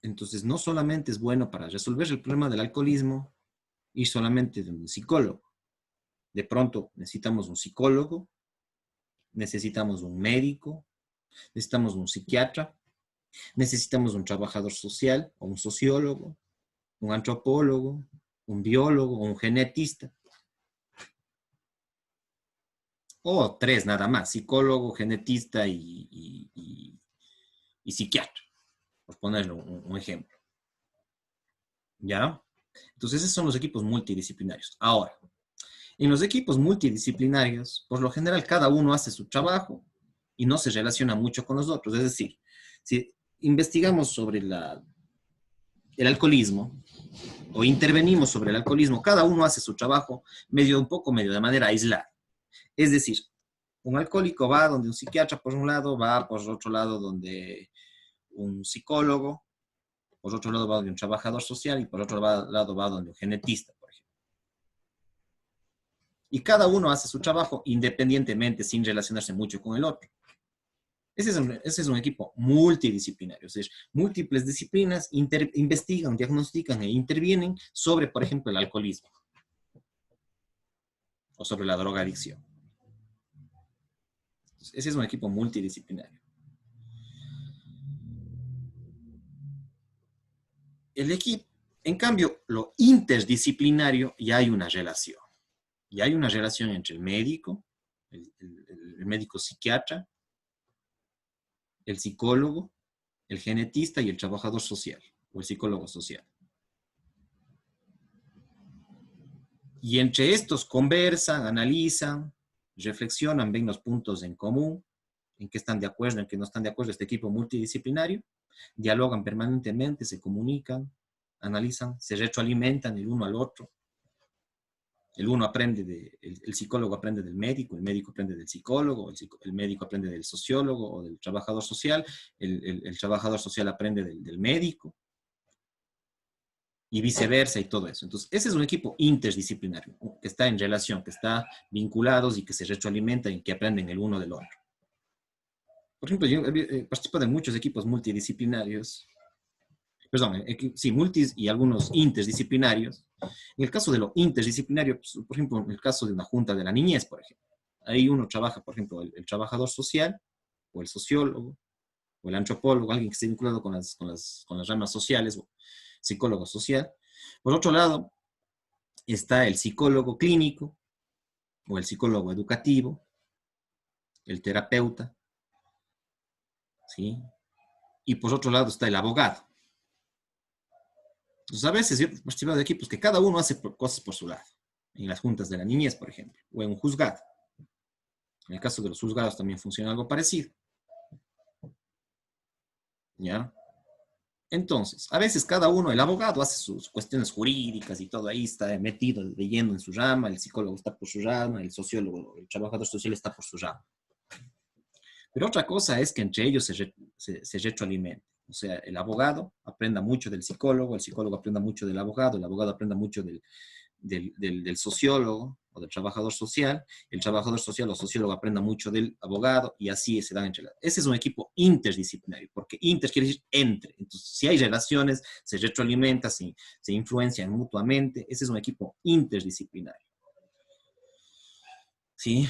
Entonces, no solamente es bueno para resolver el problema del alcoholismo ir solamente de un psicólogo. De pronto necesitamos un psicólogo, necesitamos un médico, necesitamos un psiquiatra, necesitamos un trabajador social o un sociólogo, un antropólogo, un biólogo, un genetista. O tres nada más, psicólogo, genetista y psiquiatra, por ponerle un ejemplo. ¿Ya? Entonces esos son los equipos multidisciplinarios. Ahora, en los equipos multidisciplinarios, por lo general cada uno hace su trabajo y no se relaciona mucho con los otros. Es decir, si investigamos sobre el alcoholismo o intervenimos sobre el alcoholismo, cada uno hace su trabajo medio de manera aislada. Es decir, un alcohólico va donde un psiquiatra por un lado, va por otro lado donde un psicólogo, por otro lado va donde un trabajador social y por otro lado va donde un genetista, por ejemplo. Y cada uno hace su trabajo independientemente, sin relacionarse mucho con el otro. Ese es un equipo multidisciplinario, es decir, múltiples disciplinas investigan, diagnostican e intervienen sobre, por ejemplo, el alcoholismo o sobre la drogadicción. Ese es un equipo multidisciplinario. El equipo, en cambio, lo interdisciplinario, ya hay una relación. Ya hay una relación entre el médico, el médico psiquiatra, el psicólogo, el genetista y el trabajador social, o el psicólogo social. Y entre estos conversan, analizan, reflexionan, ven los puntos en común, en qué están de acuerdo, en qué no están de acuerdo este equipo multidisciplinario, dialogan permanentemente, se comunican, analizan, se retroalimentan el uno al otro. El uno aprende, el psicólogo aprende del médico, el médico aprende del psicólogo, el médico aprende del sociólogo o del trabajador social, el trabajador social aprende del médico, y viceversa y todo eso. Entonces, ese es un equipo interdisciplinario, que está en relación, que está vinculados y que se retroalimentan y que aprenden el uno del otro. Por ejemplo, yo participo de muchos equipos multidisciplinarios, perdón, sí, multis y algunos interdisciplinarios. En el caso de lo interdisciplinario, pues, por ejemplo, en el caso de una junta de la niñez, por ejemplo, ahí uno trabaja, por ejemplo, el trabajador social, o el sociólogo, o el antropólogo, alguien que esté vinculado con las ramas sociales, o psicólogo social. Por otro lado, está el psicólogo clínico, o el psicólogo educativo, el terapeuta, ¿sí? Y por otro lado está el abogado. Entonces, a veces yo he participado de equipos que cada uno hace cosas por su lado. En las juntas de la niñez, por ejemplo, o en un juzgado. En el caso de los juzgados también funciona algo parecido. ¿Ya? Entonces, a veces cada uno, el abogado hace sus cuestiones jurídicas y todo ahí, está metido, leyendo en su rama, el psicólogo está por su rama, el sociólogo, el trabajador social está por su rama. Pero otra cosa es que entre ellos se retroalimenten. O sea, el abogado aprenda mucho del psicólogo, el psicólogo aprenda mucho del abogado, el abogado aprenda mucho del sociólogo o del trabajador social, el trabajador social o sociólogo aprenda mucho del abogado y así se dan entre las... Ese es un equipo interdisciplinario, porque inter quiere decir entre. Entonces, si hay relaciones, se retroalimenta, se influencian mutuamente, ese es un equipo interdisciplinario. ¿Sí?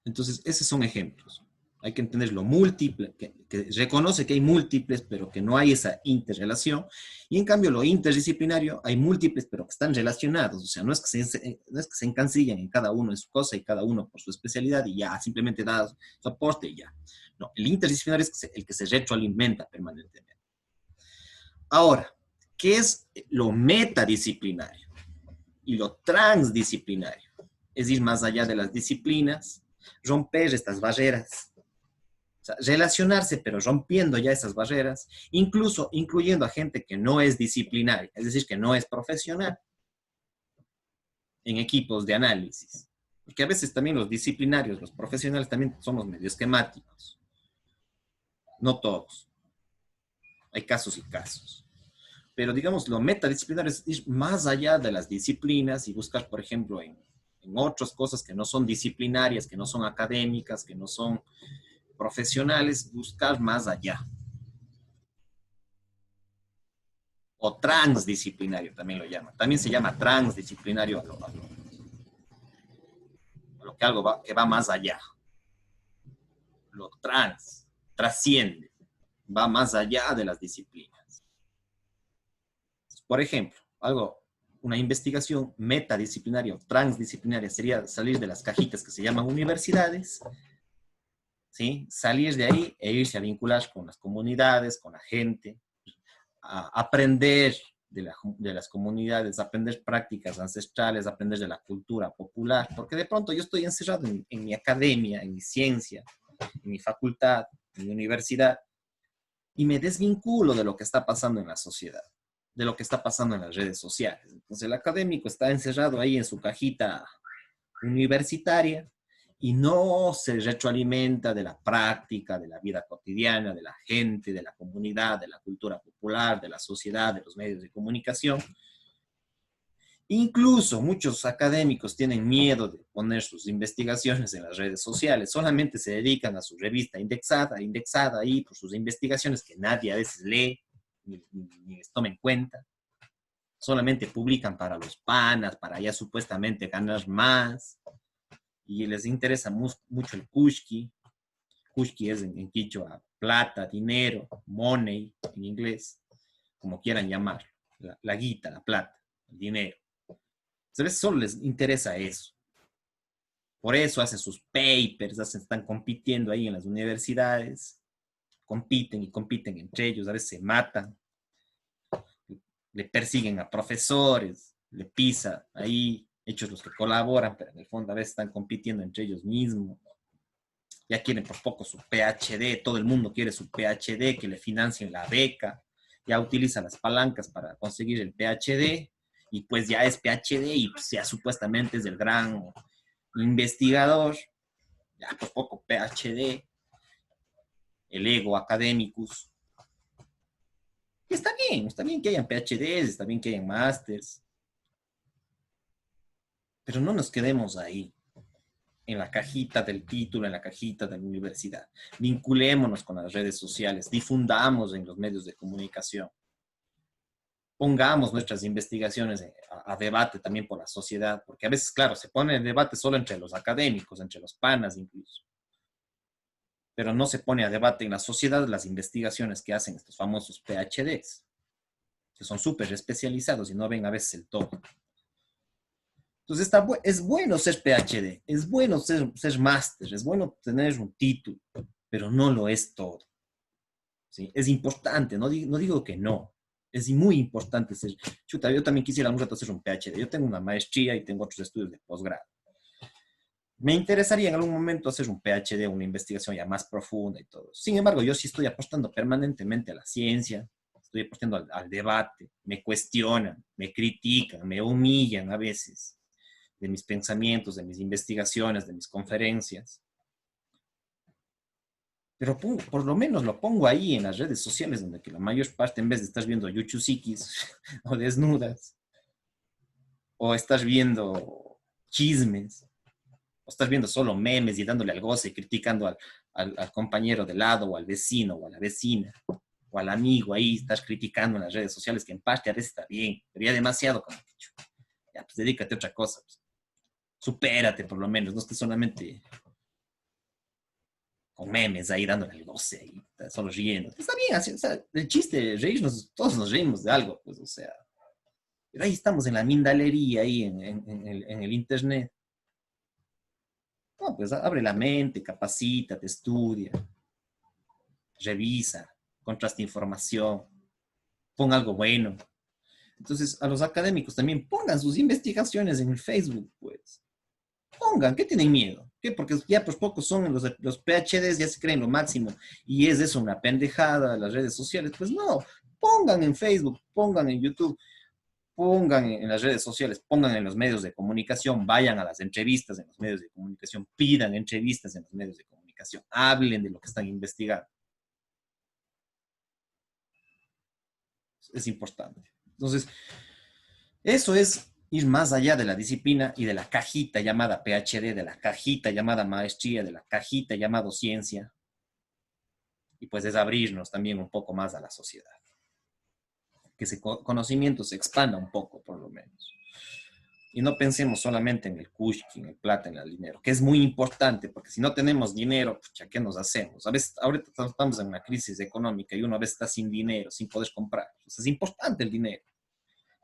Entonces, esos son ejemplos. Hay que entender lo múltiple, que reconoce que hay múltiples, pero que no hay esa interrelación. Y en cambio, lo interdisciplinario, hay múltiples, pero que están relacionados. O sea, no es que se encasillan en cada uno en su cosa y cada uno por su especialidad y ya, simplemente da su aporte y ya. No, el interdisciplinario es el que se retroalimenta permanentemente. Ahora, ¿qué es lo metadisciplinario y lo transdisciplinario? Es ir más allá de las disciplinas, romper estas barreras. O sea, relacionarse, pero rompiendo ya esas barreras, incluso incluyendo a gente que no es disciplinaria, es decir, que no es profesional, en equipos de análisis. Porque a veces también los disciplinarios, los profesionales, también somos medio esquemáticos. No todos. Hay casos y casos. Pero digamos, lo metadisciplinario es ir más allá de las disciplinas y buscar, por ejemplo, en otras cosas que no son disciplinarias, que no son académicas, que no son profesionales, buscar más allá. O transdisciplinario también lo llama. También se llama transdisciplinario a lo que algo que va más allá. Lo trasciende, va más allá de las disciplinas. Por ejemplo, una investigación metadisciplinaria o transdisciplinaria sería salir de las cajitas que se llaman universidades, ¿sí? Salir de ahí e irse a vincular con las comunidades, con la gente, a aprender de las comunidades, aprender prácticas ancestrales, aprender de la cultura popular, porque de pronto yo estoy encerrado en mi academia, en mi ciencia, en mi facultad, en mi universidad, y me desvinculo de lo que está pasando en la sociedad, de lo que está pasando en las redes sociales. Entonces el académico está encerrado ahí en su cajita universitaria y no se retroalimenta de la práctica, de la vida cotidiana, de la gente, de la comunidad, de la cultura popular, de la sociedad, de los medios de comunicación. Incluso muchos académicos tienen miedo de poner sus investigaciones en las redes sociales, solamente se dedican a su revista indexada ahí por sus investigaciones que nadie a veces lee ni les toma en cuenta. Solamente publican para los panas, para ya supuestamente ganar más. Y les interesa mucho el kushki. Kushki es en quichua plata, dinero, money en inglés, como quieran llamar, la guita, la plata, el dinero. ¿Sabes? Solo les interesa eso. Por eso hacen sus papers, están compitiendo ahí en las universidades, compiten y compiten entre ellos, a veces se matan, le persiguen a profesores, le pisa ahí, hechos los que colaboran, pero en el fondo a veces están compitiendo entre ellos mismos. Ya quieren por poco su PhD, todo el mundo quiere su PhD, que le financien la beca, ya utiliza las palancas para conseguir el PhD, y pues ya es PhD y pues ya supuestamente es el gran investigador, ya por poco PhD, el ego academicus. Y está bien que hayan PhDs, está bien que hayan másters, pero no nos quedemos ahí, en la cajita del título, en la cajita de la universidad. Vinculémonos con las redes sociales, difundamos en los medios de comunicación, pongamos nuestras investigaciones a debate también por la sociedad, porque a veces, claro, se pone el debate solo entre los académicos, entre los panas incluso, pero no se pone a debate en la sociedad las investigaciones que hacen estos famosos PhDs, que son súper especializados y no ven a veces el todo. Entonces es bueno ser PhD, es bueno ser máster, es bueno tener un título, pero no lo es todo. ¿Sí? Es importante, no digo que no, es muy importante ser. Chuta, yo también quisiera un rato hacer un PhD, yo tengo una maestría y tengo otros estudios de posgrado. Me interesaría en algún momento hacer un PhD, una investigación ya más profunda y todo. Sin embargo, yo sí estoy apostando permanentemente a la ciencia, estoy apostando al debate, me cuestionan, me critican, me humillan a veces de mis pensamientos, de mis investigaciones, de mis conferencias. Pero por lo menos lo pongo ahí en las redes sociales, donde que la mayor parte, en vez de estar viendo yuchusikis o desnudas, o estás viendo chismes, o estás viendo solo memes y dándole al goce y criticando al compañero de lado, o al vecino, o a la vecina, o al amigo, ahí estás criticando en las redes sociales, que en parte a veces está bien, pero ya demasiado, como he dicho. Ya, pues dedícate a otra cosa. Pues. Supérate por lo menos, no estés solamente con memes ahí dándole el goce, ahí, solo riendo. Está bien, así, o sea, el chiste, reírnos, todos nos reímos de algo, pues, o sea. Pero ahí estamos en la mindalería, ahí en el internet. No, pues abre la mente, capacítate, estudia, revisa, contrasta información, pon algo bueno. Entonces, a los académicos también pongan sus investigaciones en el Facebook, pues. Pongan, ¿qué tienen miedo? ¿Qué? Porque ya pues pocos son los PhDs, ya se creen lo máximo y es eso una pendejada, las redes sociales. Pues no, pongan en Facebook, pongan en YouTube, pongan en las redes sociales, pongan en los medios de comunicación, vayan a las entrevistas en los medios de comunicación, pidan entrevistas en los medios de comunicación, hablen de lo que están investigando. Es importante. Entonces, eso es ir más allá de la disciplina y de la cajita llamada PhD, de la cajita llamada maestría, de la cajita llamada ciencia, y pues es abrirnos también un poco más a la sociedad. Que ese conocimiento se expanda un poco, por lo menos. Y no pensemos solamente en el kushki, en el plata, en el dinero, que es muy importante, porque si no tenemos dinero, pucha, ¿qué nos hacemos? A veces, ahorita estamos en una crisis económica y uno a veces está sin dinero, sin poder comprar. Entonces, es importante el dinero.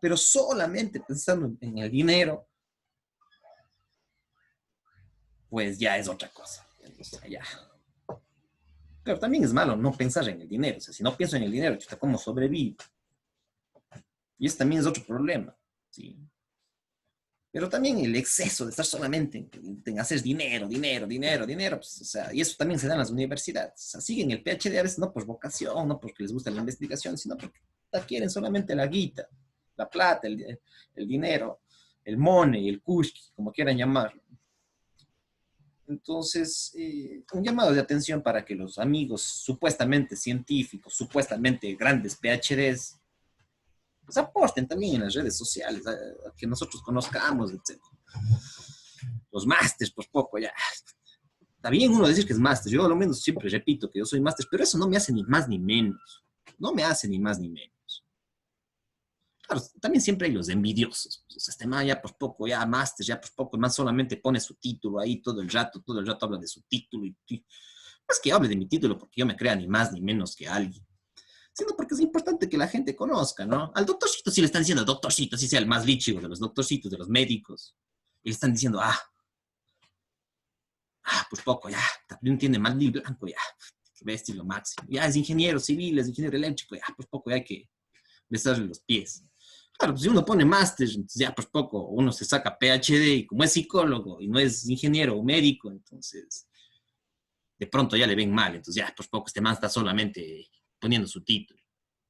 Pero solamente pensando en el dinero, pues ya es otra cosa. Entonces, ya. Pero también es malo no pensar en el dinero. O sea, si no pienso en el dinero, chuta, ¿cómo sobrevivo? Y ese también es otro problema. ¿Sí? Pero también el exceso de estar solamente en hacer dinero, dinero, dinero, dinero, pues, o sea, y eso también se da en las universidades. O sea, siguen el PhD a veces no por vocación, no porque les gusta la investigación, sino porque quieren solamente la guita, la plata, el dinero, el money, el kushki, como quieran llamarlo. Entonces, un llamado de atención para que los amigos supuestamente científicos, supuestamente grandes PhDs, pues aporten también en las redes sociales, a que nosotros conozcamos, etc. Los másters, por poco, ya. Está bien uno decir que es máster, yo a lo menos siempre repito que yo soy máster, pero eso no me hace ni más ni menos. No me hace ni más ni menos. Claro, también siempre hay los envidiosos. Pues, este man ya por poco, ya máster, ya por poco, el man solamente pone su título ahí todo el rato habla de su título. No es que hable de mi título porque yo me crea ni más ni menos que alguien, sino porque es importante que la gente conozca, ¿no? Al doctorcito sí le están diciendo doctorcito, así sea el más lichigo de los doctorcitos, de los médicos, y le están diciendo, pues poco, ya, no entiende mal ni blanco, ya, que bestia lo máximo. Ya es ingeniero civil, es ingeniero eléctrico, ya, pues poco, ya hay que besarle los pies. Claro, pues si uno pone máster, entonces ya pues poco, uno se saca PhD y como es psicólogo y no es ingeniero o médico, entonces de pronto ya le ven mal, entonces ya pues poco, este man está solamente poniendo su título.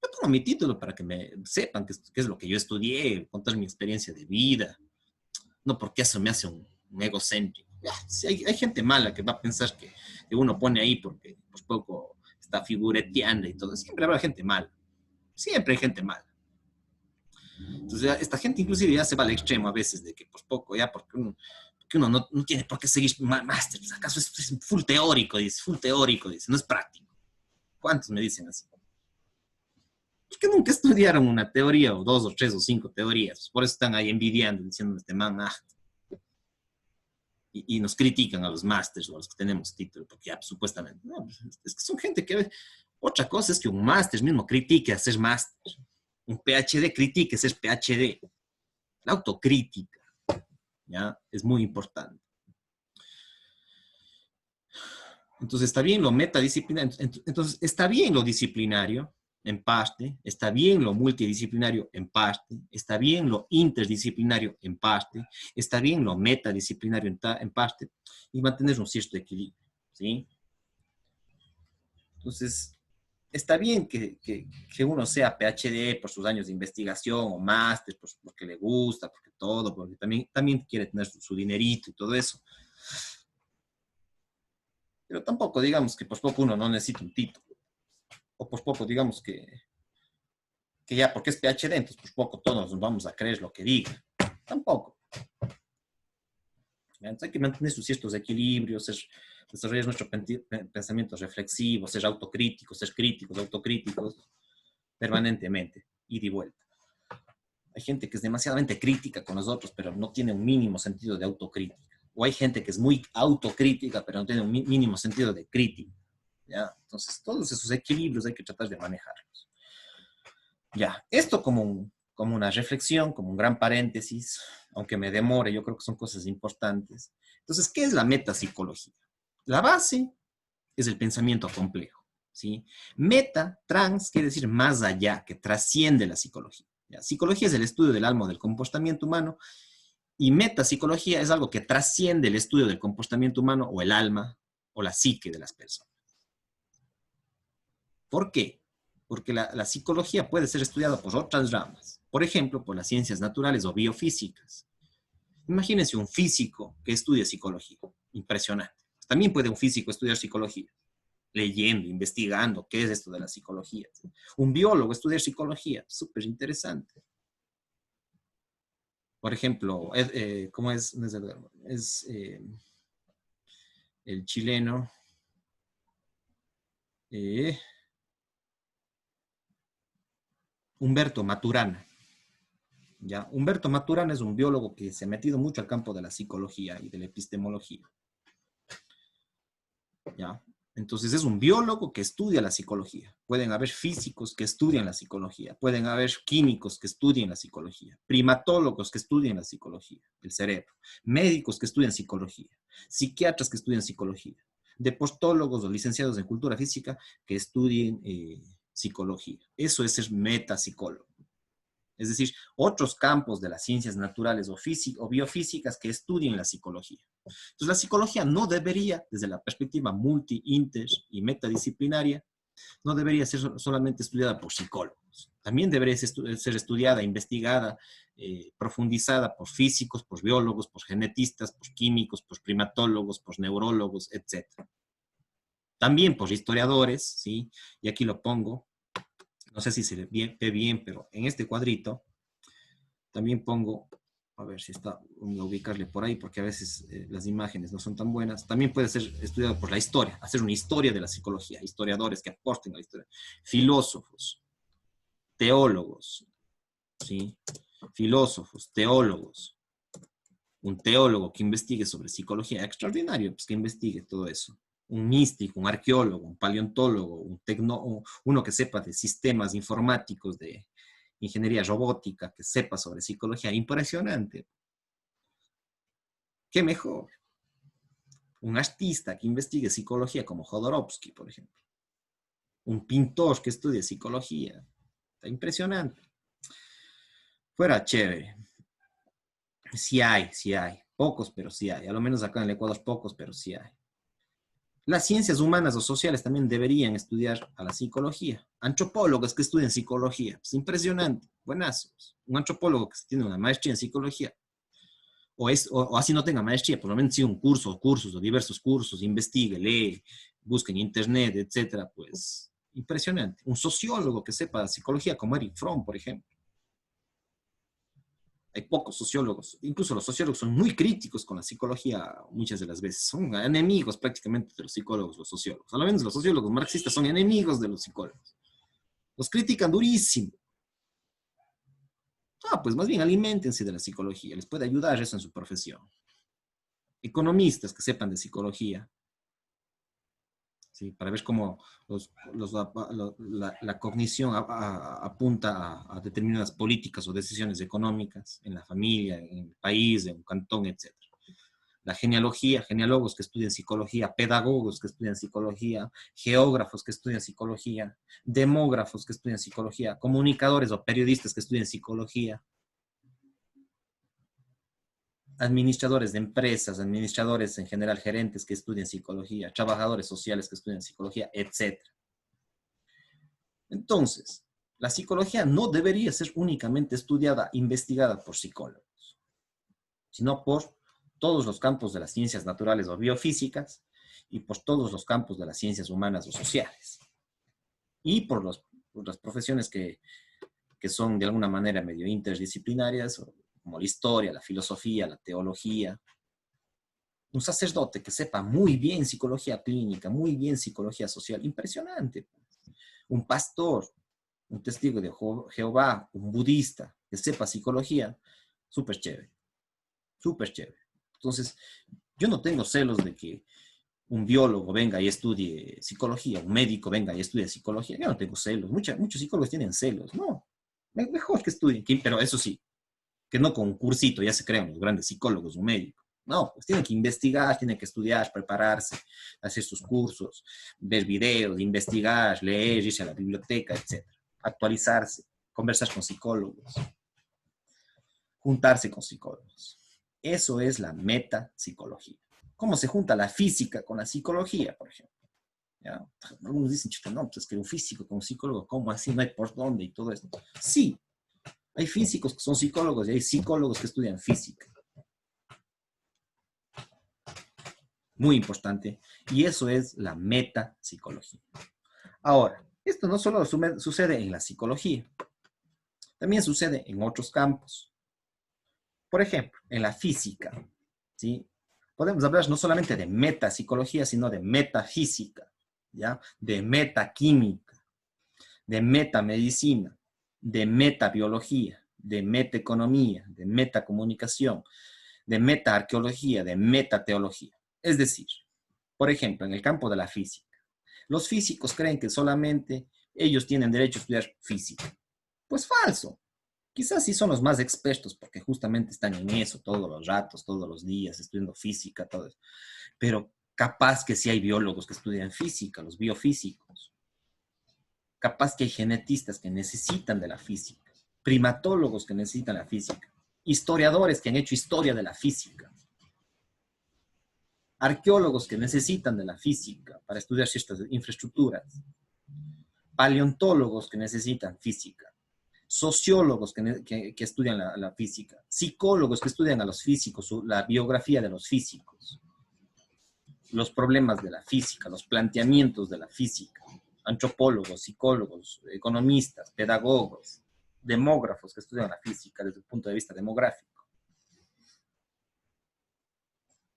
Yo pongo mi título para que me sepan qué es lo que yo estudié, contar mi experiencia de vida, no porque eso me hace un egocéntrico. Ya, sí, hay gente mala que va a pensar que uno pone ahí porque pues poco está figureteando y todo, siempre habrá gente mala, siempre hay gente mala. Entonces, esta gente inclusive ya se va al extremo a veces de que, pues poco, ya porque uno no tiene por qué seguir máster. ¿Acaso es full teórico, dice, no es práctico? ¿Cuántos me dicen así? Pues que nunca estudiaron una teoría o dos o tres o cinco teorías. Por eso están ahí envidiando, diciendo, este man, y nos critican a los másters o a los que tenemos título, porque ya, pues, supuestamente, no, es que son gente que... Otra cosa es que un máster mismo critique a ser máster. Un PhD critique ser PhD. La autocrítica, ¿ya? Es muy importante. Entonces, está bien lo metadisciplinario, entonces está bien lo disciplinario, en parte, está bien lo multidisciplinario en parte, está bien lo interdisciplinario en parte, está bien lo metadisciplinario en parte, y mantener un cierto equilibrio, ¿sí? Entonces, está bien que uno sea PhD por sus años de investigación o máster, porque le gusta, porque todo, porque también quiere tener su dinerito y todo eso. Pero tampoco digamos que por poco uno no necesita un título. O por poco digamos que ya porque es PhD, entonces por poco todos nos vamos a creer lo que diga. Tampoco. Entonces hay que mantener sus ciertos equilibrios, desarrollar nuestro pensamiento reflexivo, ser autocríticos, ser críticos, autocríticos, permanentemente, ida y vuelta. Hay gente que es demasiadamente crítica con los otros, pero no tiene un mínimo sentido de autocrítica. O hay gente que es muy autocrítica, pero no tiene un mínimo sentido de crítica. ¿Ya? Entonces, todos esos equilibrios hay que tratar de manejarlos. Ya, esto como una reflexión, como un gran paréntesis, aunque me demore, yo creo que son cosas importantes. Entonces, ¿qué es la metapsicología? La base es el pensamiento complejo, ¿sí? Meta, trans, quiere decir más allá, que trasciende la psicología. ¿Ya? Psicología es el estudio del alma o del comportamiento humano, y metapsicología es algo que trasciende el estudio del comportamiento humano o el alma o la psique de las personas. ¿Por qué? Porque la psicología puede ser estudiada por otras ramas, por ejemplo, por las ciencias naturales o biofísicas. Imagínense un físico que estudia psicología, impresionante. También puede un físico estudiar psicología, leyendo, investigando qué es esto de la psicología. Un biólogo estudiar psicología, súper interesante. Por ejemplo, ¿cómo es? Es el chileno. Eh, Humberto Maturana. ¿Ya? Humberto Maturana es un biólogo que se ha metido mucho al campo de la psicología y de la epistemología. ¿Ya? Entonces es un biólogo que estudia la psicología. Pueden haber físicos que estudian la psicología, pueden haber químicos que estudien la psicología, primatólogos que estudien la psicología, el cerebro, médicos que estudian psicología, psiquiatras que estudian psicología, deportólogos o licenciados en cultura física que estudien psicología. Eso es ser metapsicólogo. Es decir, otros campos de las ciencias naturales o biofísicas que estudien la psicología. Entonces, la psicología no debería, desde la perspectiva multi, inter y metadisciplinaria, no debería ser solamente estudiada por psicólogos. También debería ser estudiada, investigada, profundizada por físicos, por biólogos, por genetistas, por químicos, por primatólogos, por neurólogos, etc. También por historiadores, ¿sí? Y aquí lo pongo, no sé si se ve bien, pero en este cuadrito también pongo, a ver si está, voy a ubicarle por ahí, porque a veces las imágenes no son tan buenas. También puede ser estudiado por la historia, hacer una historia de la psicología, historiadores que aporten a la historia, filósofos, teólogos, ¿sí? Filósofos, teólogos, un teólogo que investigue sobre psicología, extraordinario, pues que investigue todo eso. Un místico, un arqueólogo, un paleontólogo, uno que sepa de sistemas informáticos, de ingeniería robótica, que sepa sobre psicología, impresionante. ¿Qué mejor? Un artista que investigue psicología como Jodorowsky, por ejemplo. Un pintor que estudie psicología. Está impresionante. Fuera chévere. Sí hay. Pocos, pero sí hay. A lo menos acá en el Ecuador pocos, pero sí hay. Las ciencias humanas o sociales también deberían estudiar a la psicología. Antropólogos que estudien psicología. Es impresionante. Buenazos. Un antropólogo que tiene una maestría en psicología. O así no tenga maestría, por lo menos sí un curso, o cursos, o diversos cursos, investigue, lee, busque en internet, etcétera, pues impresionante. Un sociólogo que sepa psicología, como Eric Fromm, por ejemplo. Hay pocos sociólogos, incluso los sociólogos son muy críticos con la psicología muchas de las veces, son enemigos prácticamente de los psicólogos, los sociólogos. A lo menos los sociólogos marxistas son enemigos de los psicólogos. Los critican durísimo. Pues más bien aliméntense de la psicología, les puede ayudar eso en su profesión. Economistas que sepan de psicología, ¿sí? Para ver cómo la cognición apunta a determinadas políticas o decisiones económicas en la familia, en el país, en un cantón, etc. La genealogía, genealogos que estudian psicología, pedagogos que estudian psicología, geógrafos que estudian psicología, demógrafos que estudian psicología, comunicadores o periodistas que estudian psicología, administradores de empresas, administradores en general, gerentes que estudian psicología, trabajadores sociales que estudian psicología, etc. Entonces, la psicología no debería ser únicamente estudiada, investigada por psicólogos, sino por todos los campos de las ciencias naturales o biofísicas y por todos los campos de las ciencias humanas o sociales. Y por las profesiones que son de alguna manera medio interdisciplinarias, como la historia, la filosofía, la teología. Un sacerdote que sepa muy bien psicología clínica, muy bien psicología social, impresionante. Un pastor, un testigo de Jehová, un budista que sepa psicología, súper chévere, súper chévere. Entonces, yo no tengo celos de que un biólogo venga y estudie psicología, un médico venga y estudie psicología. Yo no tengo celos. Muchos psicólogos tienen celos. No, mejor que estudien. Pero eso sí, que no con un cursito ya se crean los grandes psicólogos o médicos. No, pues tienen que investigar, tienen que estudiar, prepararse, hacer sus cursos, ver videos, investigar, leer, irse a la biblioteca, etc. Actualizarse, conversar con psicólogos, juntarse con psicólogos. Eso es la metapsicología. ¿Cómo se junta la física con la psicología, por ejemplo? ¿Ya? Algunos dicen, no, pues es que un físico con un psicólogo, ¿cómo así? No hay por dónde y todo esto. Sí, hay físicos que son psicólogos y hay psicólogos que estudian física. Muy importante. Y eso es la metapsicología. Ahora, esto no solo sucede en la psicología, también sucede en otros campos. Por ejemplo, en la física, ¿sí? Podemos hablar no solamente de metapsicología, sino de metafísica, ¿ya? De metaquímica, de metamedicina, de metabiología, de metaeconomía, de metacomunicación, de metaarqueología, de metateología. Es decir, por ejemplo, en el campo de la física, los físicos creen que solamente ellos tienen derecho a estudiar física. Pues falso. Quizás sí son los más expertos porque justamente están en eso todos los ratos, todos los días, estudiando física, todo eso. Pero capaz que sí hay biólogos que estudian física, los biofísicos. Capaz que hay genetistas que necesitan de la física, primatólogos que necesitan la física, historiadores que han hecho historia de la física, arqueólogos que necesitan de la física para estudiar ciertas infraestructuras, paleontólogos que necesitan física, sociólogos que estudian la física, psicólogos que estudian a los físicos, la biografía de los físicos, los problemas de la física, los planteamientos de la física, antropólogos, psicólogos, economistas, pedagogos, demógrafos que estudian la física desde el punto de vista demográfico,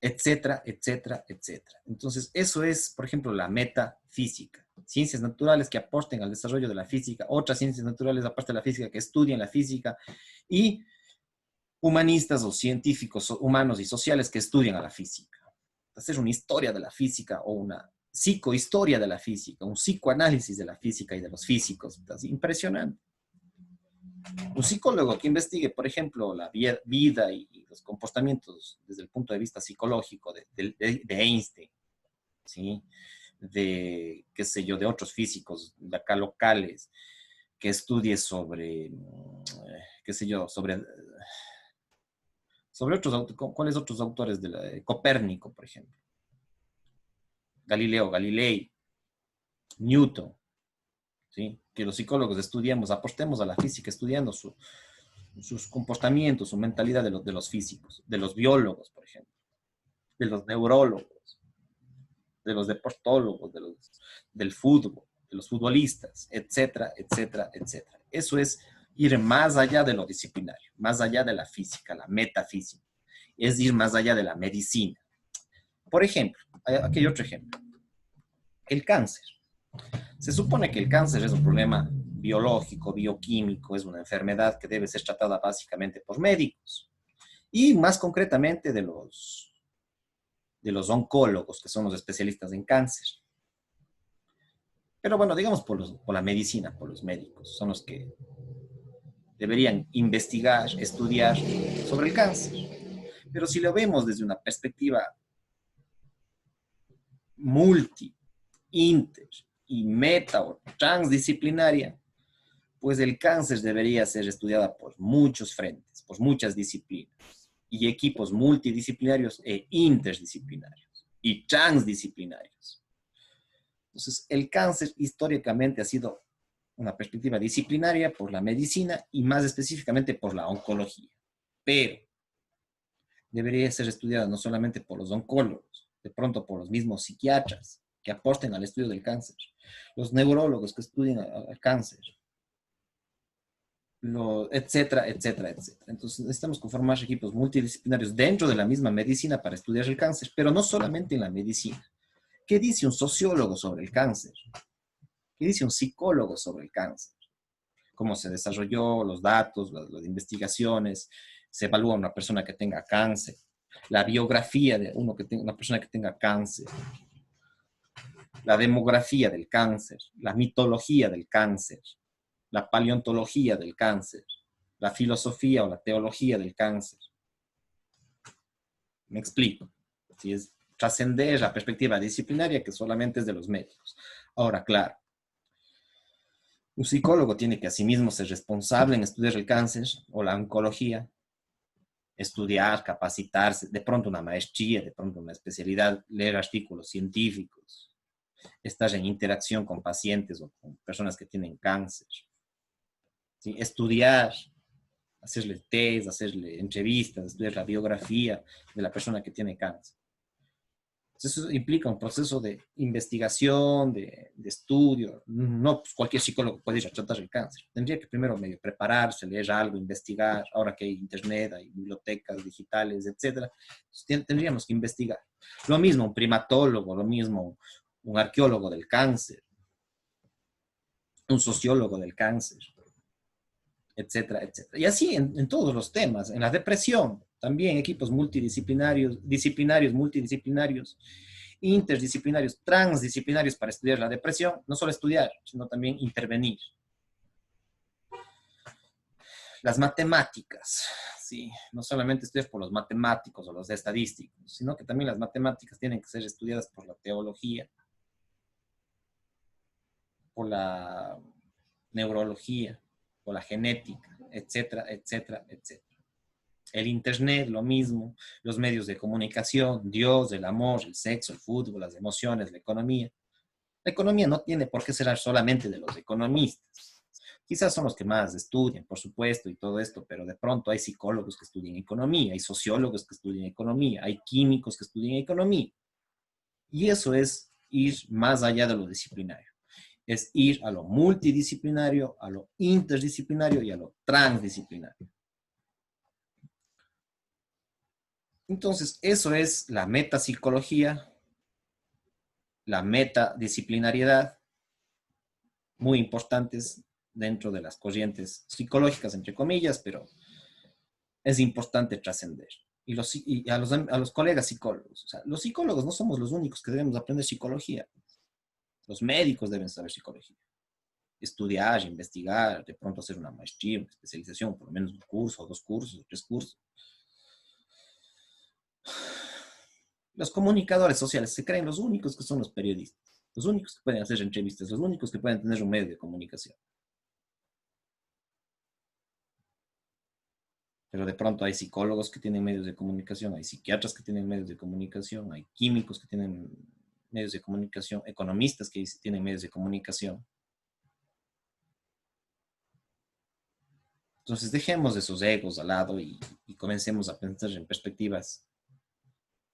etcétera, etcétera, etcétera. Entonces, eso es, por ejemplo, la metafísica. Ciencias naturales que aporten al desarrollo de la física, otras ciencias naturales aparte de la física que estudien la física, y humanistas o científicos humanos y sociales que estudian a la física. Hacer una historia de la física o una psicohistoria de la física, un psicoanálisis de la física y de los físicos. Es impresionante. Un psicólogo que investigue, por ejemplo, la vida y los comportamientos desde el punto de vista psicológico de Einstein, ¿sí? De, qué sé yo, de otros físicos de acá locales, que estudie sobre, qué sé yo, sobre otros, ¿cuáles otros autores? Copérnico, por ejemplo. Galileo Galilei, Newton, ¿sí? Que los psicólogos estudiamos, apostemos a la física estudiando sus comportamientos, su mentalidad de los físicos, de los biólogos, por ejemplo, de los neurólogos, de los deportólogos, del fútbol, de los futbolistas, etcétera, etcétera, etcétera. Eso es ir más allá de lo disciplinario, más allá de la física, la metafísica, es ir más allá de la medicina. Por ejemplo, aquí hay otro ejemplo, el cáncer. Se supone que el cáncer es un problema biológico, bioquímico, es una enfermedad que debe ser tratada básicamente por médicos y más concretamente de los oncólogos, que son los especialistas en cáncer. Pero bueno, digamos por la medicina, por los médicos, son los que deberían investigar, estudiar sobre el cáncer. Pero si lo vemos desde una perspectiva multi, inter y meta o transdisciplinaria, pues el cáncer debería ser estudiado por muchos frentes, por muchas disciplinas, y equipos multidisciplinarios e interdisciplinarios y transdisciplinarios. Entonces, el cáncer históricamente ha sido una perspectiva disciplinaria por la medicina y más específicamente por la oncología, pero debería ser estudiada no solamente por los oncólogos, de pronto por los mismos psiquiatras que aporten al estudio del cáncer, los neurólogos que estudian al cáncer, etcétera, etcétera, etcétera. Entonces necesitamos conformar equipos multidisciplinarios dentro de la misma medicina para estudiar el cáncer, pero no solamente en la medicina. ¿Qué dice un sociólogo sobre el cáncer? ¿Qué dice un psicólogo sobre el cáncer? ¿Cómo se desarrolló, los datos, las investigaciones? Se evalúa una persona que tenga cáncer, la biografía de una persona que tenga cáncer, la demografía del cáncer, la mitología del cáncer, la paleontología del cáncer, la filosofía o la teología del cáncer. Me explico. Si es trascender la perspectiva disciplinaria que solamente es de los médicos. Ahora, claro, un psicólogo tiene que asimismo ser responsable en estudiar el cáncer o la oncología, estudiar, capacitarse, de pronto una maestría, de pronto una especialidad, leer artículos científicos, estar en interacción con pacientes o con personas que tienen cáncer, ¿sí? Estudiar, hacerle test, hacerle entrevistas, estudiar la biografía de la persona que tiene cáncer. Eso implica un proceso de investigación, de estudio. No pues cualquier psicólogo puede ir a tratar el cáncer. Tendría que primero medio prepararse, leer algo, investigar. Ahora que hay internet, hay bibliotecas digitales, etc. Tendríamos que investigar. Lo mismo un primatólogo, lo mismo un arqueólogo del cáncer, un sociólogo del cáncer, etcétera, etcétera. Y así en todos los temas. En la depresión, también equipos multidisciplinarios, disciplinarios, multidisciplinarios, interdisciplinarios, transdisciplinarios para estudiar la depresión. No solo estudiar, sino también intervenir. Las matemáticas, sí, no solamente estudiar por los matemáticos o los estadísticos, sino que también las matemáticas tienen que ser estudiadas por la teología, por la neurología, por la genética, etcétera, etcétera, etcétera. El internet, lo mismo, los medios de comunicación, Dios, el amor, el sexo, el fútbol, las emociones, la economía. La economía no tiene por qué ser solamente de los economistas. Quizás son los que más estudian, por supuesto, y todo esto, pero de pronto hay psicólogos que estudian economía, hay sociólogos que estudian economía, hay químicos que estudian economía. Y eso es ir más allá de lo disciplinario. Es ir a lo multidisciplinario, a lo interdisciplinario y a lo transdisciplinario. Entonces, eso es la metapsicología, la metadisciplinariedad, muy importantes dentro de las corrientes psicológicas, entre comillas, pero es importante trascender. Y a los colegas psicólogos, o sea, los psicólogos no somos los únicos que debemos aprender psicología. Los médicos deben saber psicología. Estudiar, investigar, de pronto hacer una maestría, una especialización, por lo menos un curso, 2 cursos, 3 cursos. Los comunicadores sociales se creen los únicos que son los periodistas, los únicos que pueden hacer entrevistas, los únicos que pueden tener un medio de comunicación. Pero de pronto hay psicólogos que tienen medios de comunicación, hay psiquiatras que tienen medios de comunicación, hay químicos que tienen medios de comunicación, economistas que tienen medios de comunicación. Entonces dejemos esos egos al lado y comencemos a pensar en perspectivas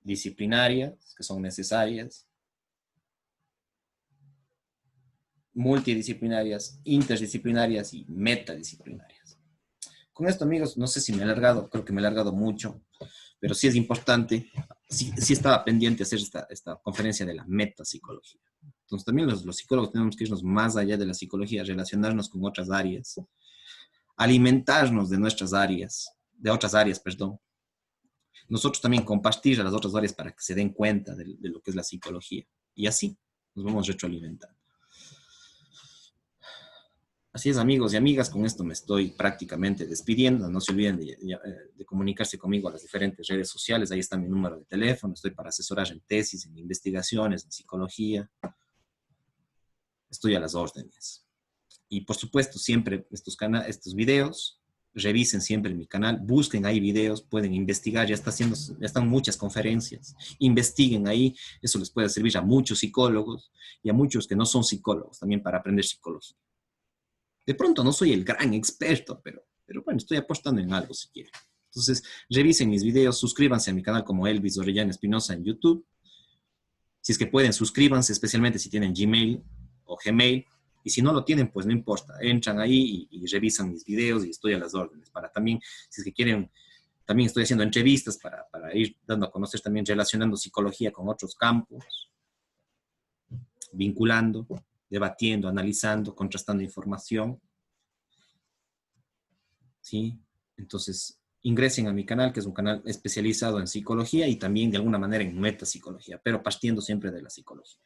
disciplinarias, que son necesarias, multidisciplinarias, interdisciplinarias y metadisciplinarias. Con esto, amigos, no sé si me he alargado, creo que me he alargado mucho, pero sí es importante, sí estaba pendiente hacer esta conferencia de la metapsicología. Entonces también los psicólogos tenemos que irnos más allá de la psicología, relacionarnos con otras áreas, alimentarnos de nuestras áreas, de otras áreas, perdón. Nosotros también compartir a las otras áreas para que se den cuenta de lo que es la psicología. Y así nos vamos retroalimentando. Así es, amigos y amigas, con esto me estoy prácticamente despidiendo. No se olviden de comunicarse conmigo a las diferentes redes sociales. Ahí está mi número de teléfono. Estoy para asesorar en tesis, en investigaciones, en psicología. Estoy a las órdenes. Y por supuesto, siempre estos videos, revisen siempre mi canal, busquen ahí videos, pueden investigar, ya están muchas conferencias, investiguen ahí, eso les puede servir a muchos psicólogos y a muchos que no son psicólogos también para aprender psicología. De pronto no soy el gran experto, pero bueno, estoy apostando en algo si quieren. Entonces, revisen mis videos, suscríbanse a mi canal como Elvis Orellana Espinosa en YouTube. Si es que pueden, suscríbanse, especialmente si tienen Gmail o Gmail. Y si no lo tienen, pues no importa. Entran ahí y revisan mis videos y estoy a las órdenes. Para también, si es que quieren, también estoy haciendo entrevistas para ir dando a conocer también, relacionando psicología con otros campos, vinculando, debatiendo, analizando, contrastando información. ¿Sí? Entonces, ingresen a mi canal, que es un canal especializado en psicología y también de alguna manera en metapsicología, pero partiendo siempre de la psicología.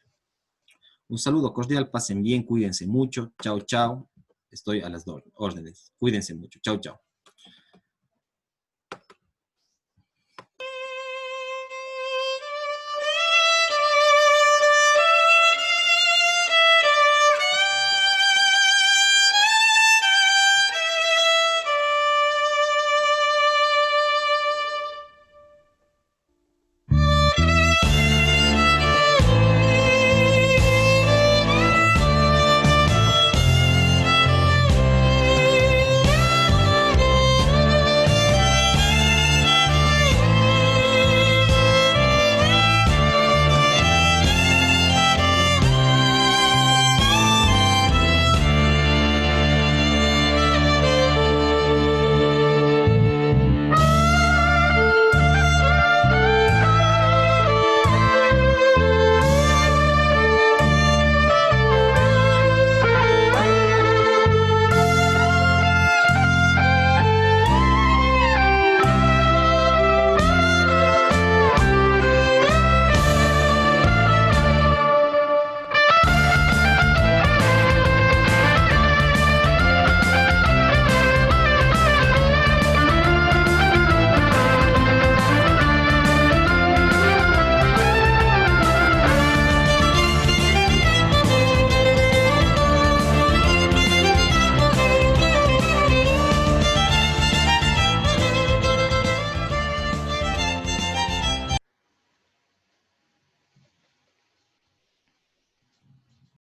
Un saludo cordial, pasen bien, cuídense mucho. Chao, chao. Estoy a las órdenes. Cuídense mucho. Chao, chao.